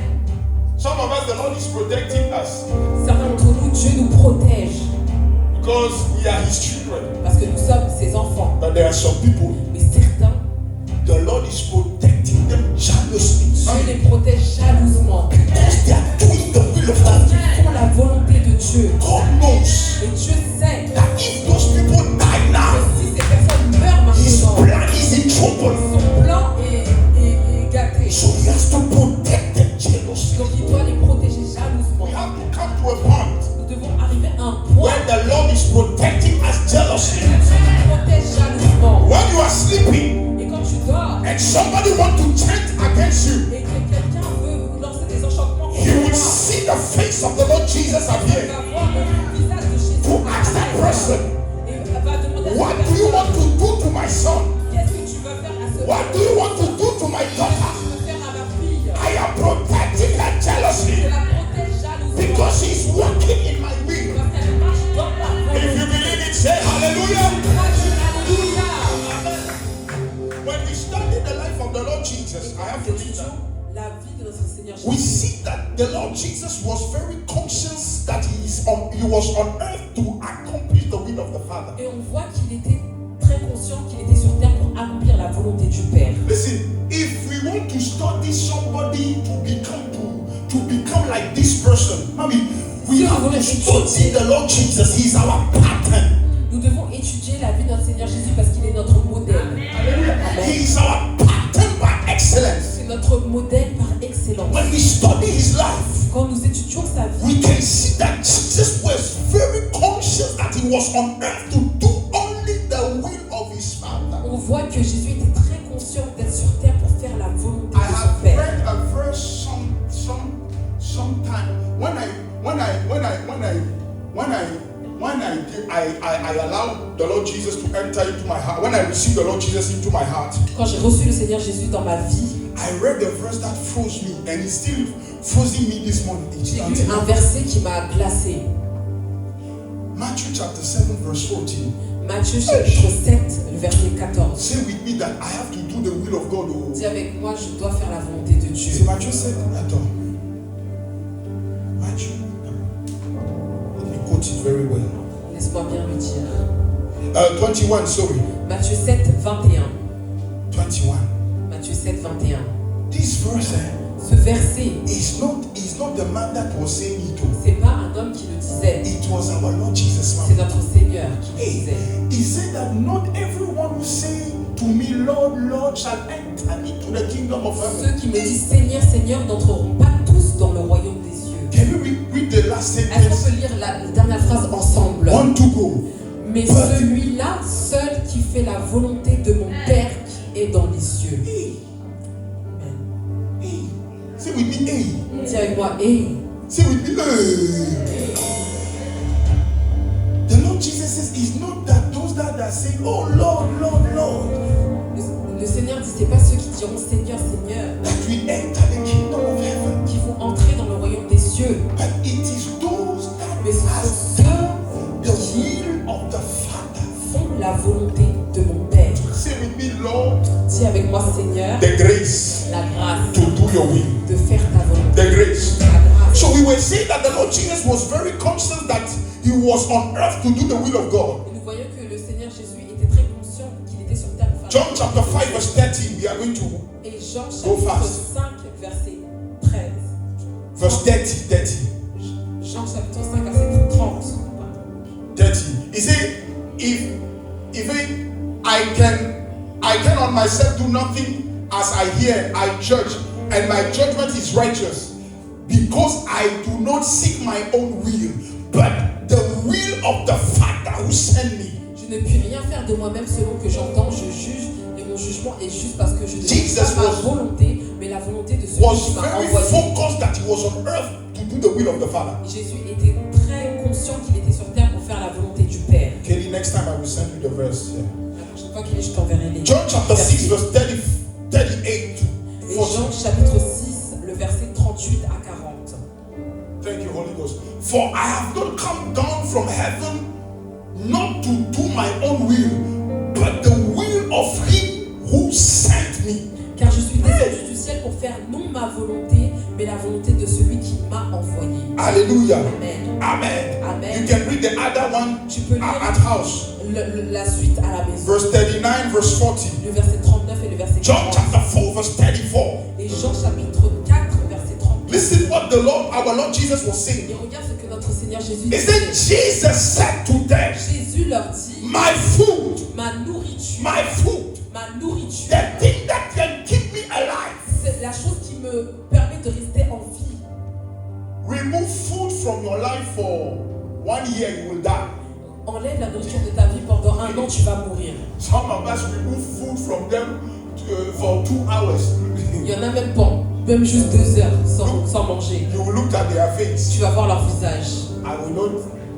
Some of us, the Lord is protecting us. Certains some people, Mais certains, the Lord is protecting them jealously. Dieu les protège jalousement. Because they are doing the will of Parce God. qu'ils font la volonté de Dieu. God knows Et Dieu sait that if those people die que now, si ces personnes meurent his maintenant, plan is in trouble. son plan est gâté. So he has to protect them jealously. Donc il doit les protéger jalousement. We have to come to a point Nous devons arriver à un point when the Lord is protecting us jealously. où Dieu nous protège jalousement. When you are sleeping Et quand tu dors and somebody wants to chant against you, et que quelqu'un veut lancer des enchantements contre you will toi, see the face of the Lord Jesus tu appear vas voir le visage de Jésus to ask that person, et va demander à what cette do you want personne, to do to my son? qu'est-ce que tu veux faire à ce What do you want to do to my daughter? tu veux faire à ma fille? I am protecting her Je jealously la protège jalousement because she's walking in my will. parce qu'elle marche dans ma If you volonté. believe it, say hallelujah. Alléluia. When we study the life of the Lord Jesus, I have to read that. La vie de notre Seigneur We Jésus. see that the Lord Jesus was very conscious that he was on earth to accomplish the will of the Father. Et on voit qu'il était très conscient qu'il était sur terre pour accomplir la volonté du Père. Listen, if we want to study somebody to become like this person, I mean, we have to study the Lord Jesus. He's our pattern. Nous devons étudier la vie de notre Seigneur Jésus parce qu'il est notre modèle. Amen. He's our pattern by excellence. C'est notre modèle par excellence. When we study his life, Quand nous étudions sa vie, we can see that Jesus was very conscious that he was on earth to do only the will of his Father. on voit que Jésus était très conscient d'être sur terre pour faire la volonté I de have son Père. read a verse sometime when I allow the Lord Jesus to enter into my heart. When I receive the Lord Jesus into my heart, Quand j'ai reçu le Seigneur Jésus dans ma vie, I read the verse that froze me, and it's still freezing me this morning. j'ai lu un verset qui m'a glacé. Matthew chapter 7 verse 14. Matthieu chapitre 7, le verset 14. Say with me that I have to do the will of God. Oh. Dis avec moi, je dois faire la volonté de C'est Dieu. Matthew 7 attends. Matthew. Let me quote it very well. Laisse-moi bien le dire. 21, sorry. Matthieu 7, 21. 21. Matthieu 7, 21. This verse Ce verset, is not the man that was saying it. c'est pas un homme qui le disait, It was our Lord Jesus. c'est notre Seigneur qui le Hey, disait. he said that not everyone who say to me, Lord, Lord, shall enter into the kingdom of Ceux heaven. qui me disent Seigneur, Seigneur n'entreront pas tous dans le royaume des cieux. Can we read the last Est-ce qu'on sentence? peut lire la dernière phrase ensemble? One to go. Mais celui-là seul qui fait la volonté de mon Père qui est dans les cieux. Hey, Amen. hey. Say with me, hey. Dis avec moi, hey. Say with me, hey. The Lord Jesus says, it's not that those that say, oh Lord, Lord, Lord, Le Seigneur dit, c'est pas ceux qui diront Seigneur, Seigneur, that will enter the kingdom of heaven. qui vont entrer dans le royaume des cieux. But it is those that Mais ce has sont done ceux the will of the Father. font la volonté de mon Père. Say with me, Lord, Dis avec moi, Seigneur, the grace la grâce to do your will. de faire ta volonté. The grace. La grâce. So we were saying that the Lord Jesus was very conscious that he was on earth to do the will of God. Et nous voyons que le Seigneur Jésus était très conscient qu'il était sur terre pour faire. John chapter 5 verse 13, we are going to Et Jean Go chapitre fast. 5, verset 13. verse 30. Jean chapitre 5, verset 30. 30. He said, if I can on myself do nothing as I hear, I judge, and my judgment is righteous, because I do not seek my own will, but the will of the Father who sent me. Je ne puis rien faire de moi-même selon que j'entends, je juge, et mon jugement est juste parce que je ne suis Jesus pas ma was- volonté, mais la volonté de celui Was qui m'a very envoyé. focused that he was on earth to do the will of the Father. Jésus était très conscient qu'il était sur terre pour faire la volonté du Père. Kelly, next time I will send you the verse. Yeah. La prochaine fois qu'il est, je t'enverrai les John chapter 6 versets. verse 38 to Et 40. Jean chapitre 6, le verset 38 à 40. Thank you, Holy Ghost. For I have not come down from heaven not to do my own will, but the will of him who sent me. Car je suis descendu du ciel viens pour faire non ma volonté, mais la volonté de celui qui m'a envoyé. Hallelujah. Amen. Amen. Amen. You can read the other one Tu peux lire at house. la suite à la maison. Verse 39, verse 40. Le verset 39 et le verset John 40. chapter 4, verse 34. Et Jean chapitre 4, verset 30. Listen what the Lord, our Lord Jesus was saying. Et regarde ce que notre Seigneur Jésus He dit. said, Jesus said to them, Jésus leur dit, my food, ma nourriture, the thing that can keep me alive. c'est la chose qui me permet de rester en vie. Remove food from your life for 1 year, you will die. Enlève la nourriture de ta vie pendant 1 an, tu vas mourir. Some of us remove food from them for 2 hours. Il y en a même pas, même juste 2 heures sans manger. You will look at their face. Tu vas voir leur visage. I will not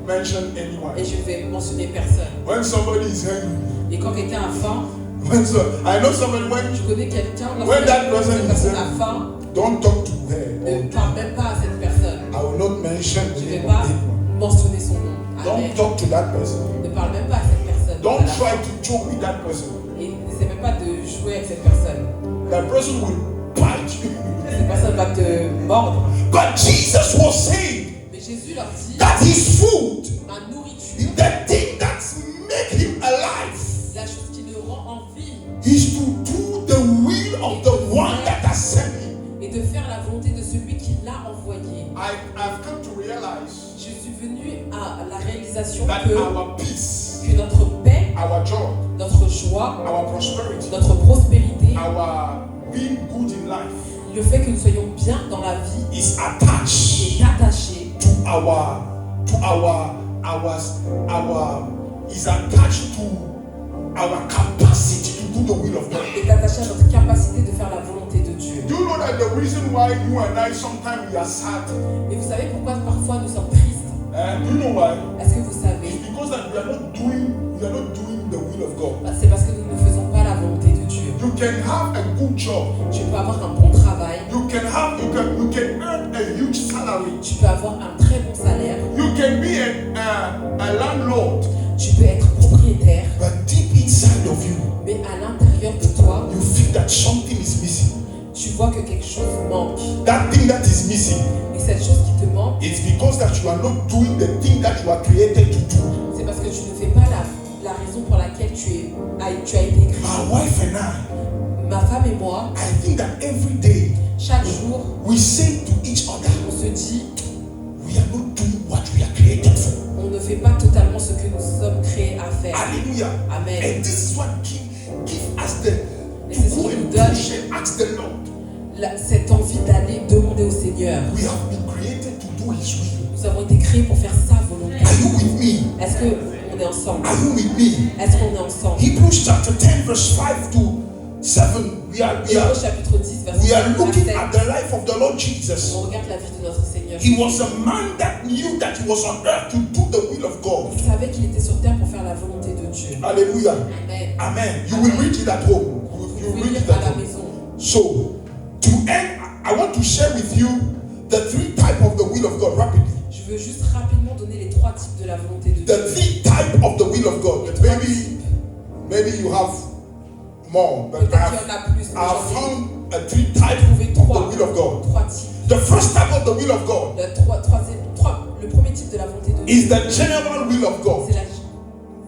mention anyone. Et je vais mentionner personne. When somebody is hungry, Et quand quelqu'un a faim, I know somebody when je connais quelqu'un, When that person lorsque is personne a faim, don't talk to her. ne parle même pas à cette personne. I will not mention the Je ne vais name pas of anyone. mentionner son nom. Amen. Don't talk to that person. Ne parle même pas à cette personne. Don't Voilà. try to joke with that person. Et n'essaie même pas de jouer avec cette personne. That person will bite you. Cette personne va te mordre. But Jesus was saying Mais Jésus leur dit, that his food, ma nourriture, the thing that make him alive, la chose qui le rend en vie, is to do the will of the one that has sent him. et de faire la volonté de celui qui l'a envoyé. I've come to realize Je suis venu à la réalisation that que our peace, notre paix, our joy, notre joie, our prosperity, notre prospérité, our being good in life le fait que nous soyons bien dans la vie is attached est attaché to is attached to our capacity to do the will of God. est attaché à notre capacité de faire la volonté de Dieu. Do you know that the reason why you and I sometimes we are sad? Et vous savez pourquoi parfois nous sommes tristes? Do you know why? Est-ce que vous savez? It's because that we are not doing the will of God. C'est parce que nous ne faisons pas la volonté de Dieu. You can have a good job. Tu peux avoir un bon travail, You can earn a huge salary. tu peux avoir un très bon salaire, You can be a landlord. tu peux être propriétaire, But deep inside of you, mais à l'intérieur de toi, you feel that something is missing. tu vois que quelque chose manque. That thing that is missing, Et cette chose qui te manque, it's because that you are not doing the thing that you are created to do. c'est parce que tu ne fais pas la raison pour laquelle tu as été créé. My wife and I, Ma femme et moi, I think that every day chaque jour, we say to each other, on se dit, we are not doing what we are created for. on ne fait pas totalement ce que nous sommes créés à faire. Hallelujah. Amen. And this is what give us the Et c'est ce to go qui nous and donne push and ask the Lord. cette envie d'aller demander au Seigneur. We have been created to do His will. Nous avons été créés pour faire sa volonté. Are you with me? Est-ce qu'on est ensemble? Are you with me? Est-ce qu'on est ensemble? Hebrews chapter 10 verse 5 to 7. Hébreux chapitre 10, verset We are 5 looking à at 7. the life of the Lord Jesus. On regarde la vie de notre Seigneur. He was a man that knew that he was on earth to do the will of God. Il savait qu'il était sur terre pour faire la volonté de Dieu. Hallelujah. Amen. Amen. You will read it at home. You Vous will pouvez read it lire à at la home. maison. So, to end, I want to share with you the 3 types of the will of God rapidly. Je veux juste rapidement donner les 3 types de la volonté de Dieu. The 3 types of the will of God. But maybe you have more, but Peut-être qu'il y en a plus, mais I have j'en ai found a 3 types trouvé of the 3. will of God. 3 types. The first type of the will of God Le premier type de la volonté de is Dieu, the general will of God. c'est la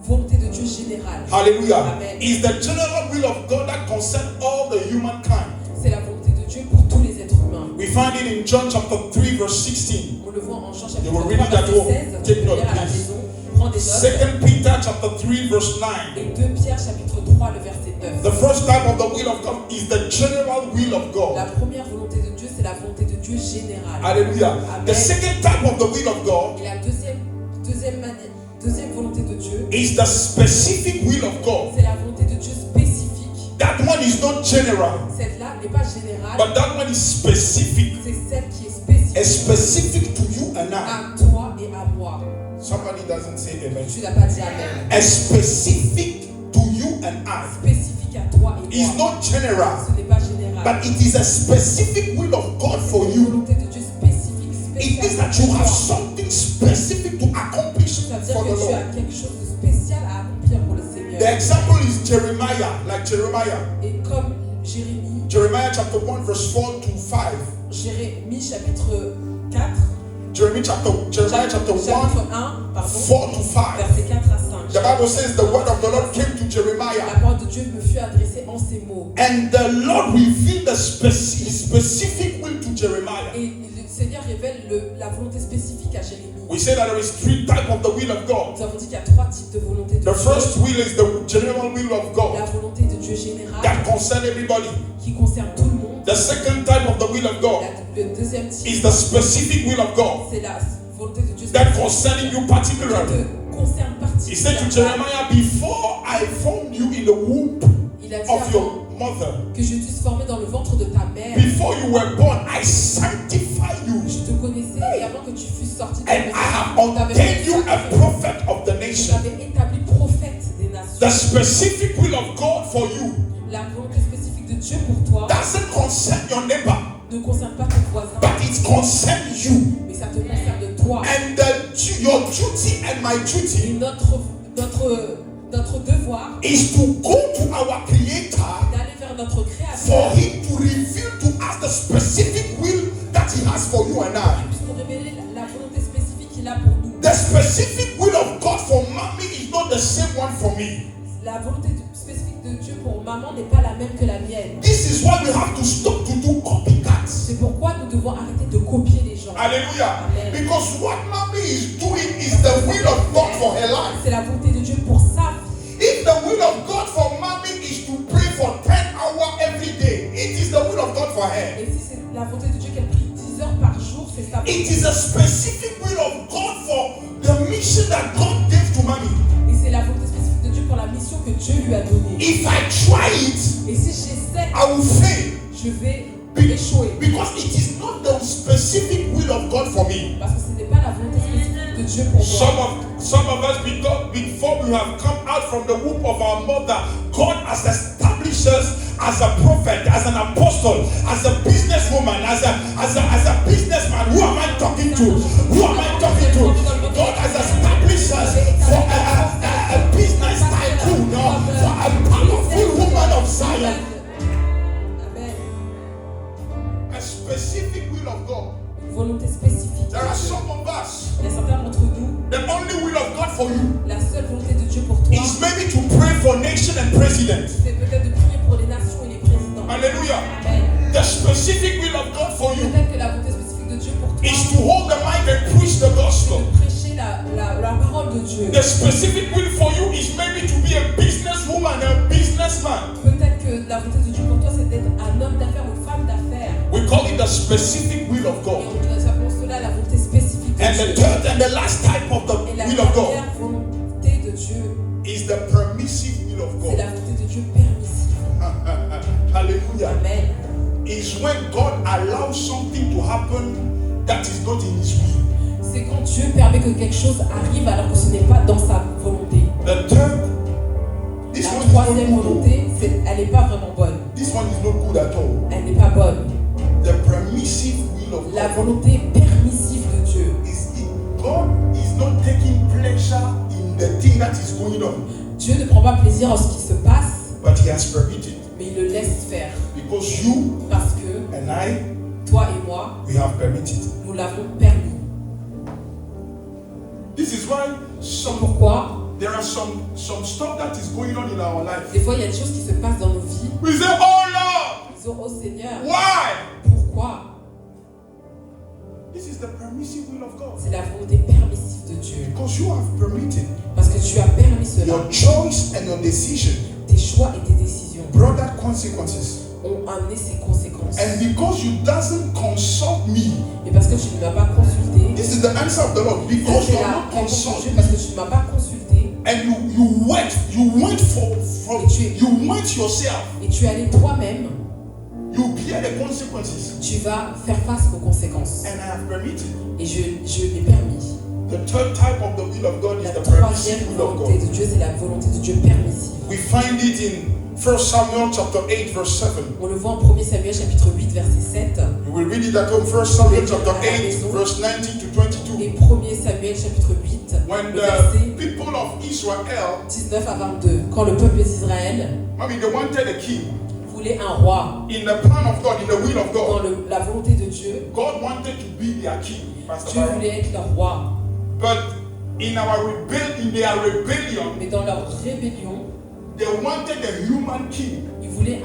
volonté de Dieu générale. Hallelujah. Amen. Is the general will of God that concerns all the humankind. C'est la volonté de Dieu pour tous les êtres humains. We find it in John chapter 3 verse 16. On le voit en Jean You chapitre will 3, read it at home. verset 16. Take Tu peux note, lire à la please. maison. Prends des notes. 2 Peter chapter 3 verse 9. Et 2 Pierre chapitre 3, le verset 9. The first type of the will of God is the general will of La God. première volonté de Dieu, c'est la volonté de Dieu générale. Hallelujah. Amen. The second type of the will of God Et la deuxième volonté de Dieu, is the specific will of God. c'est la volonté de Dieu spécifique. That one is not general, Celle-là n'est pas générale, but that one is specific. c'est celle qui est spécifique It's specific to you and I. à toi et à moi. Somebody doesn't say amen. Tu n'as pas dit Amen. A specific to you and I Spécifique à toi et is moi. not general, Ce n'est pas général. but it is a specific will of God for Une you. volonté de Dieu spécifique, It means spéciale. that you have something specific to accomplish Ça veut dire for the que tu Lord. as quelque chose de spécial à accomplir pour le Seigneur. The example is Jeremiah, like Jeremiah. Et comme Jérémie. Jeremiah chapter 1 verse 4 to 5. Jérémie chapitre 4. Jeremiah chapter 1 Chapitre 1, pardon, 4 to 5. versets 4 à 5. The Bible says the word of the Lord came to La Jeremiah, parole de Dieu me fut adressée en ces mots. and the Lord revealed the specific will to Jeremiah. Et le Seigneur révèle la volonté spécifique à Jérémie. We say that there is three types of the will of God. Nous avons dit qu'il y a 3 types de volonté de The Dieu. first will is the general will of La God volonté de Dieu générale that concerns everybody. qui concerne tout le monde. The second type of the will of God Le deuxième type, is the specific will of God c'est la volonté de Dieu that spécifique concerning you qui particularly. te concerne He said to particulièrement. Jeremiah, before I formed you in the womb Il a dit of avant your mother, que je t'eusse formé dans le ventre de ta mère, before you were born, I sanctify you, je te connaissais et avant que tu fusses sorti de and I have ordained you a prophet of the nation. j'avais établi prophète des nations. The specific will of God for you La volonté spécifique de Dieu pour toi doesn't concern your neighbor, ne concerne pas ton voisin, but it concerns you. mais ça te concerne toi. And your duty and my Et duty notre devoir is to go to our Creator d'aller vers notre for Créateur Him to reveal to us the specific will that He has for you and I. qui puisse nous révéler la volonté spécifique qu'il a pour nous. The specific will of God for mommy is not the same one for me. La volonté spécifique de Dieu pour maman n'est pas la même que la mienne. This is why we have to stop to do copycats. C'est pourquoi nous devons arrêter de copier les gens. Hallelujah. Amen. Because what mommy is doing is the will of God for her life. C'est la volonté de Dieu pour sa vie. If the will of God for mommy is to pray for 10 hours every day, it is the will of God for her. Et si c'est la volonté de Dieu qu'elle prie 10 heures par jour, c'est sa It volonté. is a specific will of God for the mission that God gave to mommy. Et c'est la volonté spécifique de Dieu pour la mission que Dieu lui a donnée. If I try it, Et si j'essaie, I will fail. je vais échouer. Because it is not the specific will of God for me. Parce que ce n'est pas la volonté spécifique de Dieu pour moi. Some of us, before we have come out from the womb of our mother, God has established us as a prophet, as an apostle, as a businesswoman, as a businessman. Who am I talking to? Who am I talking to? God has established us for a business tycoon, for a powerful woman of Zion. Amen. A specific will of God. Une volonté spécifique. There are some of us. Il y a certains d'entre nous, The only will of God for you la seule volonté de Dieu pour toi, is maybe to pray for nation and president. c'est peut-être de prier pour les nations et les présidents. Hallelujah. Amen. The specific will of God for you Peut-être que la volonté spécifique de Dieu pour toi, is to hold the mic and preach the gospel. de prêcher la parole de Dieu. The specific will for you is maybe to be a businesswoman, a businessman. Peut-être que la volonté de Dieu pour toi, c'est d'être un homme d'affaires ou une femme d'affaires. We call it the specific will of Et God. on appelle cela la volonté spécifique de And the Dieu. third and the last type of the Et la will of God dernière volonté de Dieu, is the permissive will of c'est la God. volonté de Dieu permissive. Hallelujah. Amen. Is when God allows something to happen that is not in His will. C'est quand Dieu permet que quelque chose arrive alors que ce n'est pas dans sa volonté. The third, this La one is troisième not good. volonté, elle n'est pas vraiment bonne. This one is not good at all. Elle n'est pas bonne. The permissive will of La God volonté permissive de Dieu. God is not taking pleasure in the thing that is going on, Dieu ne prend pas plaisir en ce qui se passe, but He has permitted. mais il le laisse faire. Because you Parce que and I, toi et moi, we have permitted. nous l'avons permis. This is why C'est pourquoi, there are some stuff that is going on in our life. des fois, il y a des choses qui se passent dans nos vies. We say, oh Lord, Ils disent, oh Seigneur, why? pourquoi? This is the permissive will of God. C'est la volonté permissive de Dieu. Because you have permitted. Parce que tu as permis cela. Your choice and your decision Tes choix et tes décisions brought that consequences. ont amené ses conséquences. And because you doesn't consult me, Et parce que tu ne m'as pas consulté, this is the answer of the Lord. Because c'est you la are not réponse de Dieu, consulting parce que tu ne m'as pas consulté and you went yourself, et tu es allé toi-même, you bear the consequences. tu vas faire face aux conséquences. And I have permitted. Et je l'ai permis. The third type of the will of God is La the troisième permissive will of volonté God. de Dieu, c'est la volonté de Dieu permissive. We find it in 1 Samuel chapter 8 verse 7. On le voit en 1 Samuel chapitre 8 verset 7 You will read it at home. 1 Samuel chapter 8 verse 19 to 22. et 1 Samuel chapitre 8 When le the verset people of Israel, 19 à 22. Quand le peuple d'Israël I mean, they wanted a king. voulait voulaient un roi. In the plan of God, in the will of Dans God, la volonté de Dieu, God wanted to be their king. Pastor Dieu Baron. voulait être leur roi. But in their rebellion, Mais dans leur rébellion, they wanted a human king. ils voulaient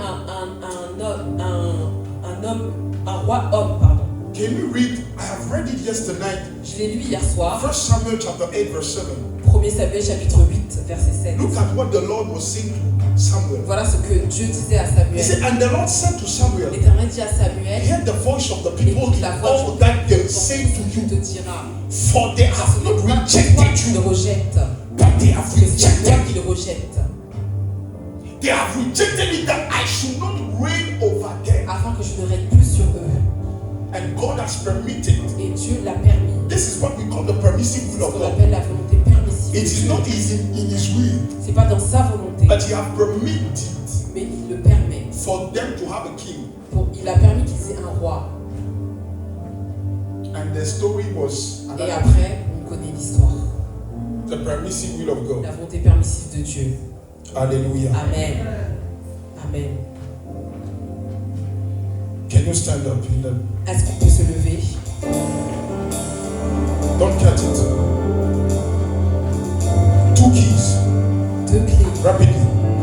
un roi homme, pardon. Can you read? I have read it yesterday. Je l'ai lu hier soir. 1 Samuel chapter 8 verse 7. 1 Samuel chapitre 8, verset 7. Look at what the Lord was saying to Samuel. Voilà ce que Dieu disait à He Samuel. said, and the Lord said to Samuel, L'Éternel dit à Samuel, hear the voice of the people écoute in la voix all that they say to qui te you, dira. for they Parce have que not toi, rejected tu le you, rejettes. but they have C'est toi qui rejected le me. rejettes. They have rejected me that I should not reign over them. Afin que je ne règne plus sur eux. And God has permitted. Et Dieu l'a permis. This is what we call the permissive will Ce of qu'on God. appelle la volonté permissive. It is not in His will, C'est pas dans sa volonté, but He has permitted mais il le permet. for them to have a king. Il a permis qu'ils aient un roi. And the story was Et another, après, on connaît l'histoire. the permissive will of God. La volonté permissive de Dieu. Hallelujah. Amen. Amen. Can you stand up? Est-ce qu'on peut se lever? Don't catch it. 2 keys, Deux clés, rapidly,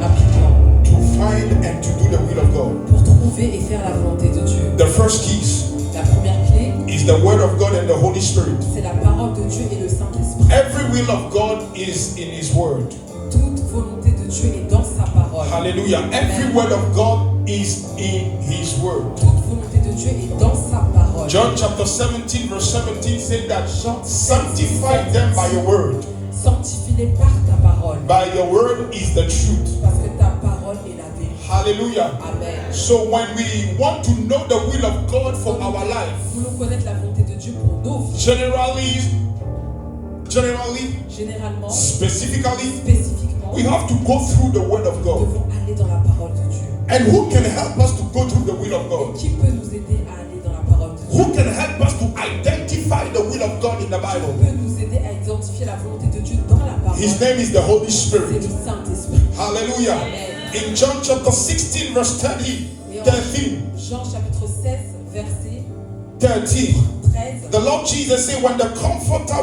rapidement, to find and to do the will of God. pour trouver et faire la volonté de Dieu. The first keys La première clé, is the word of God and the Holy Spirit. c'est la parole de Dieu et le Saint-Esprit. Every will of God is in His word. Toute volonté de Dieu est dans sa parole. Hallelujah. Every word of God is in His word. Toute volonté de Dieu est dans sa parole. John chapter 17 verse 17 said that sanctify them by your word. Sanctifie-les par ta parole. By your word is the truth. Parce que ta parole est la vérité. Hallelujah. Amen. So when we want to know the will of God for our life, Nous voulons connaître la volonté de Dieu pour nos vies. Généralement, specifically, spécifiquement, we have to go through the word of nous God. devons aller dans la parole de Dieu. And who can help us to go through the will of Et God? qui peut nous aider à aller dans la parole de Dieu? Who can help us to identify the will of God in the Qui Bible? peut nous aider à identifier la volonté de Dieu dans la parole? His name is the Holy C'est Spirit. le Saint-Esprit. Hallelujah. Amen. In John chapter 16 verse 13, Et en 13, Jean chapitre 16, verset 13, 13, the Lord Jesus said, when the Comforter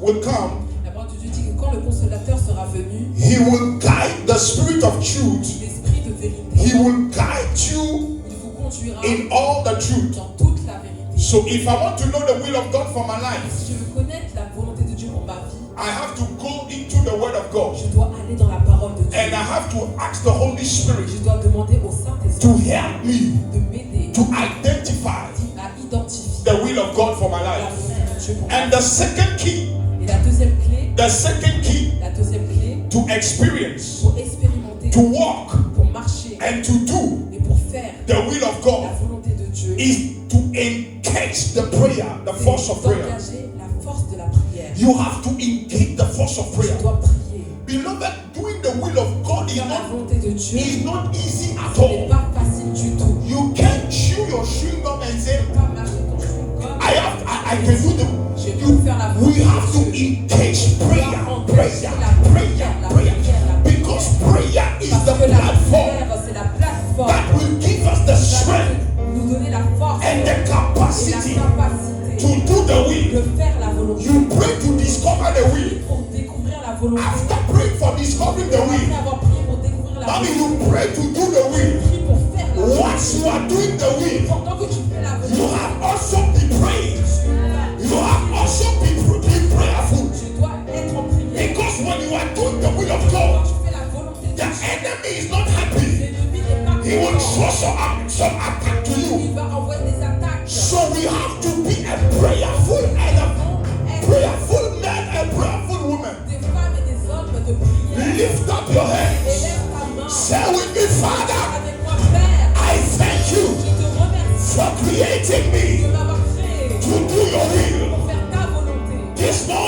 will come, la parole de Dieu dit que quand le consolateur sera venu, He will guide the Spirit of truth. l'Esprit de vérité, He will guide you il vous conduira in all the truth. dans toute la vérité. So if I want to know the will of God for my life, Si je veux connaître la volonté de Dieu pour ma vie, I have to go into the Word of God. je dois aller dans la parole de Dieu. And I have to ask the Holy Spirit Je dois demander au to Saint-Esprit help me de m'aider to identify à identifier the will of God for my la life. volonté de Dieu pour ma And the second key, vie. Et la deuxième clé, to experience, pour expérimenter, to walk, pour marcher and to do et pour faire the will of la God volonté de Dieu, is to engage the prayer, the force of c'est prayer. d'engager la force de la prière. You have to engage the force of Je prayer. dois prier. Beloved, doing the will of God Faire la volonté de Dieu, is not easy at ce n'est all. pas facile du tout. You can't chew your chewing gum and say, Pas marcher quand je suis comme. I can do the. Je peux faire la volonté We have to de Dieu. engage prayer, prayer. Because prayer is Parce the que la platform prière, c'est la plateforme that will give us the qui va strength nous donner la force and the et la capacity capacité to do the will. de faire la volonté. You pray to discover the will. Pour découvrir la volonté. After praying for discovering the will, Après avoir prié pour découvrir la mommy, volonté, you pray to do the will. prie pour faire la volonté. Once you are doing the will, Pendant que tu fais la you volonté, have also been praying. You have also been prayerful. je dois être en prière. Because when you are doing the will of Quand God, tu fais la volonté de the Dieu, enemy is not happy. l'ennemi n'est pas He will content. throw some attack to you. Il va envoyer des attaques. So we have to be a prayerful and a prayerful man and prayerful woman. Des femmes et des hommes de prière. Lift up your Et hands. lève ta main. Say with me, Father, Avec moi, Père, I thank you je te remercie for creating de me m'avoir créé to do your will. pour faire ta volonté. This morning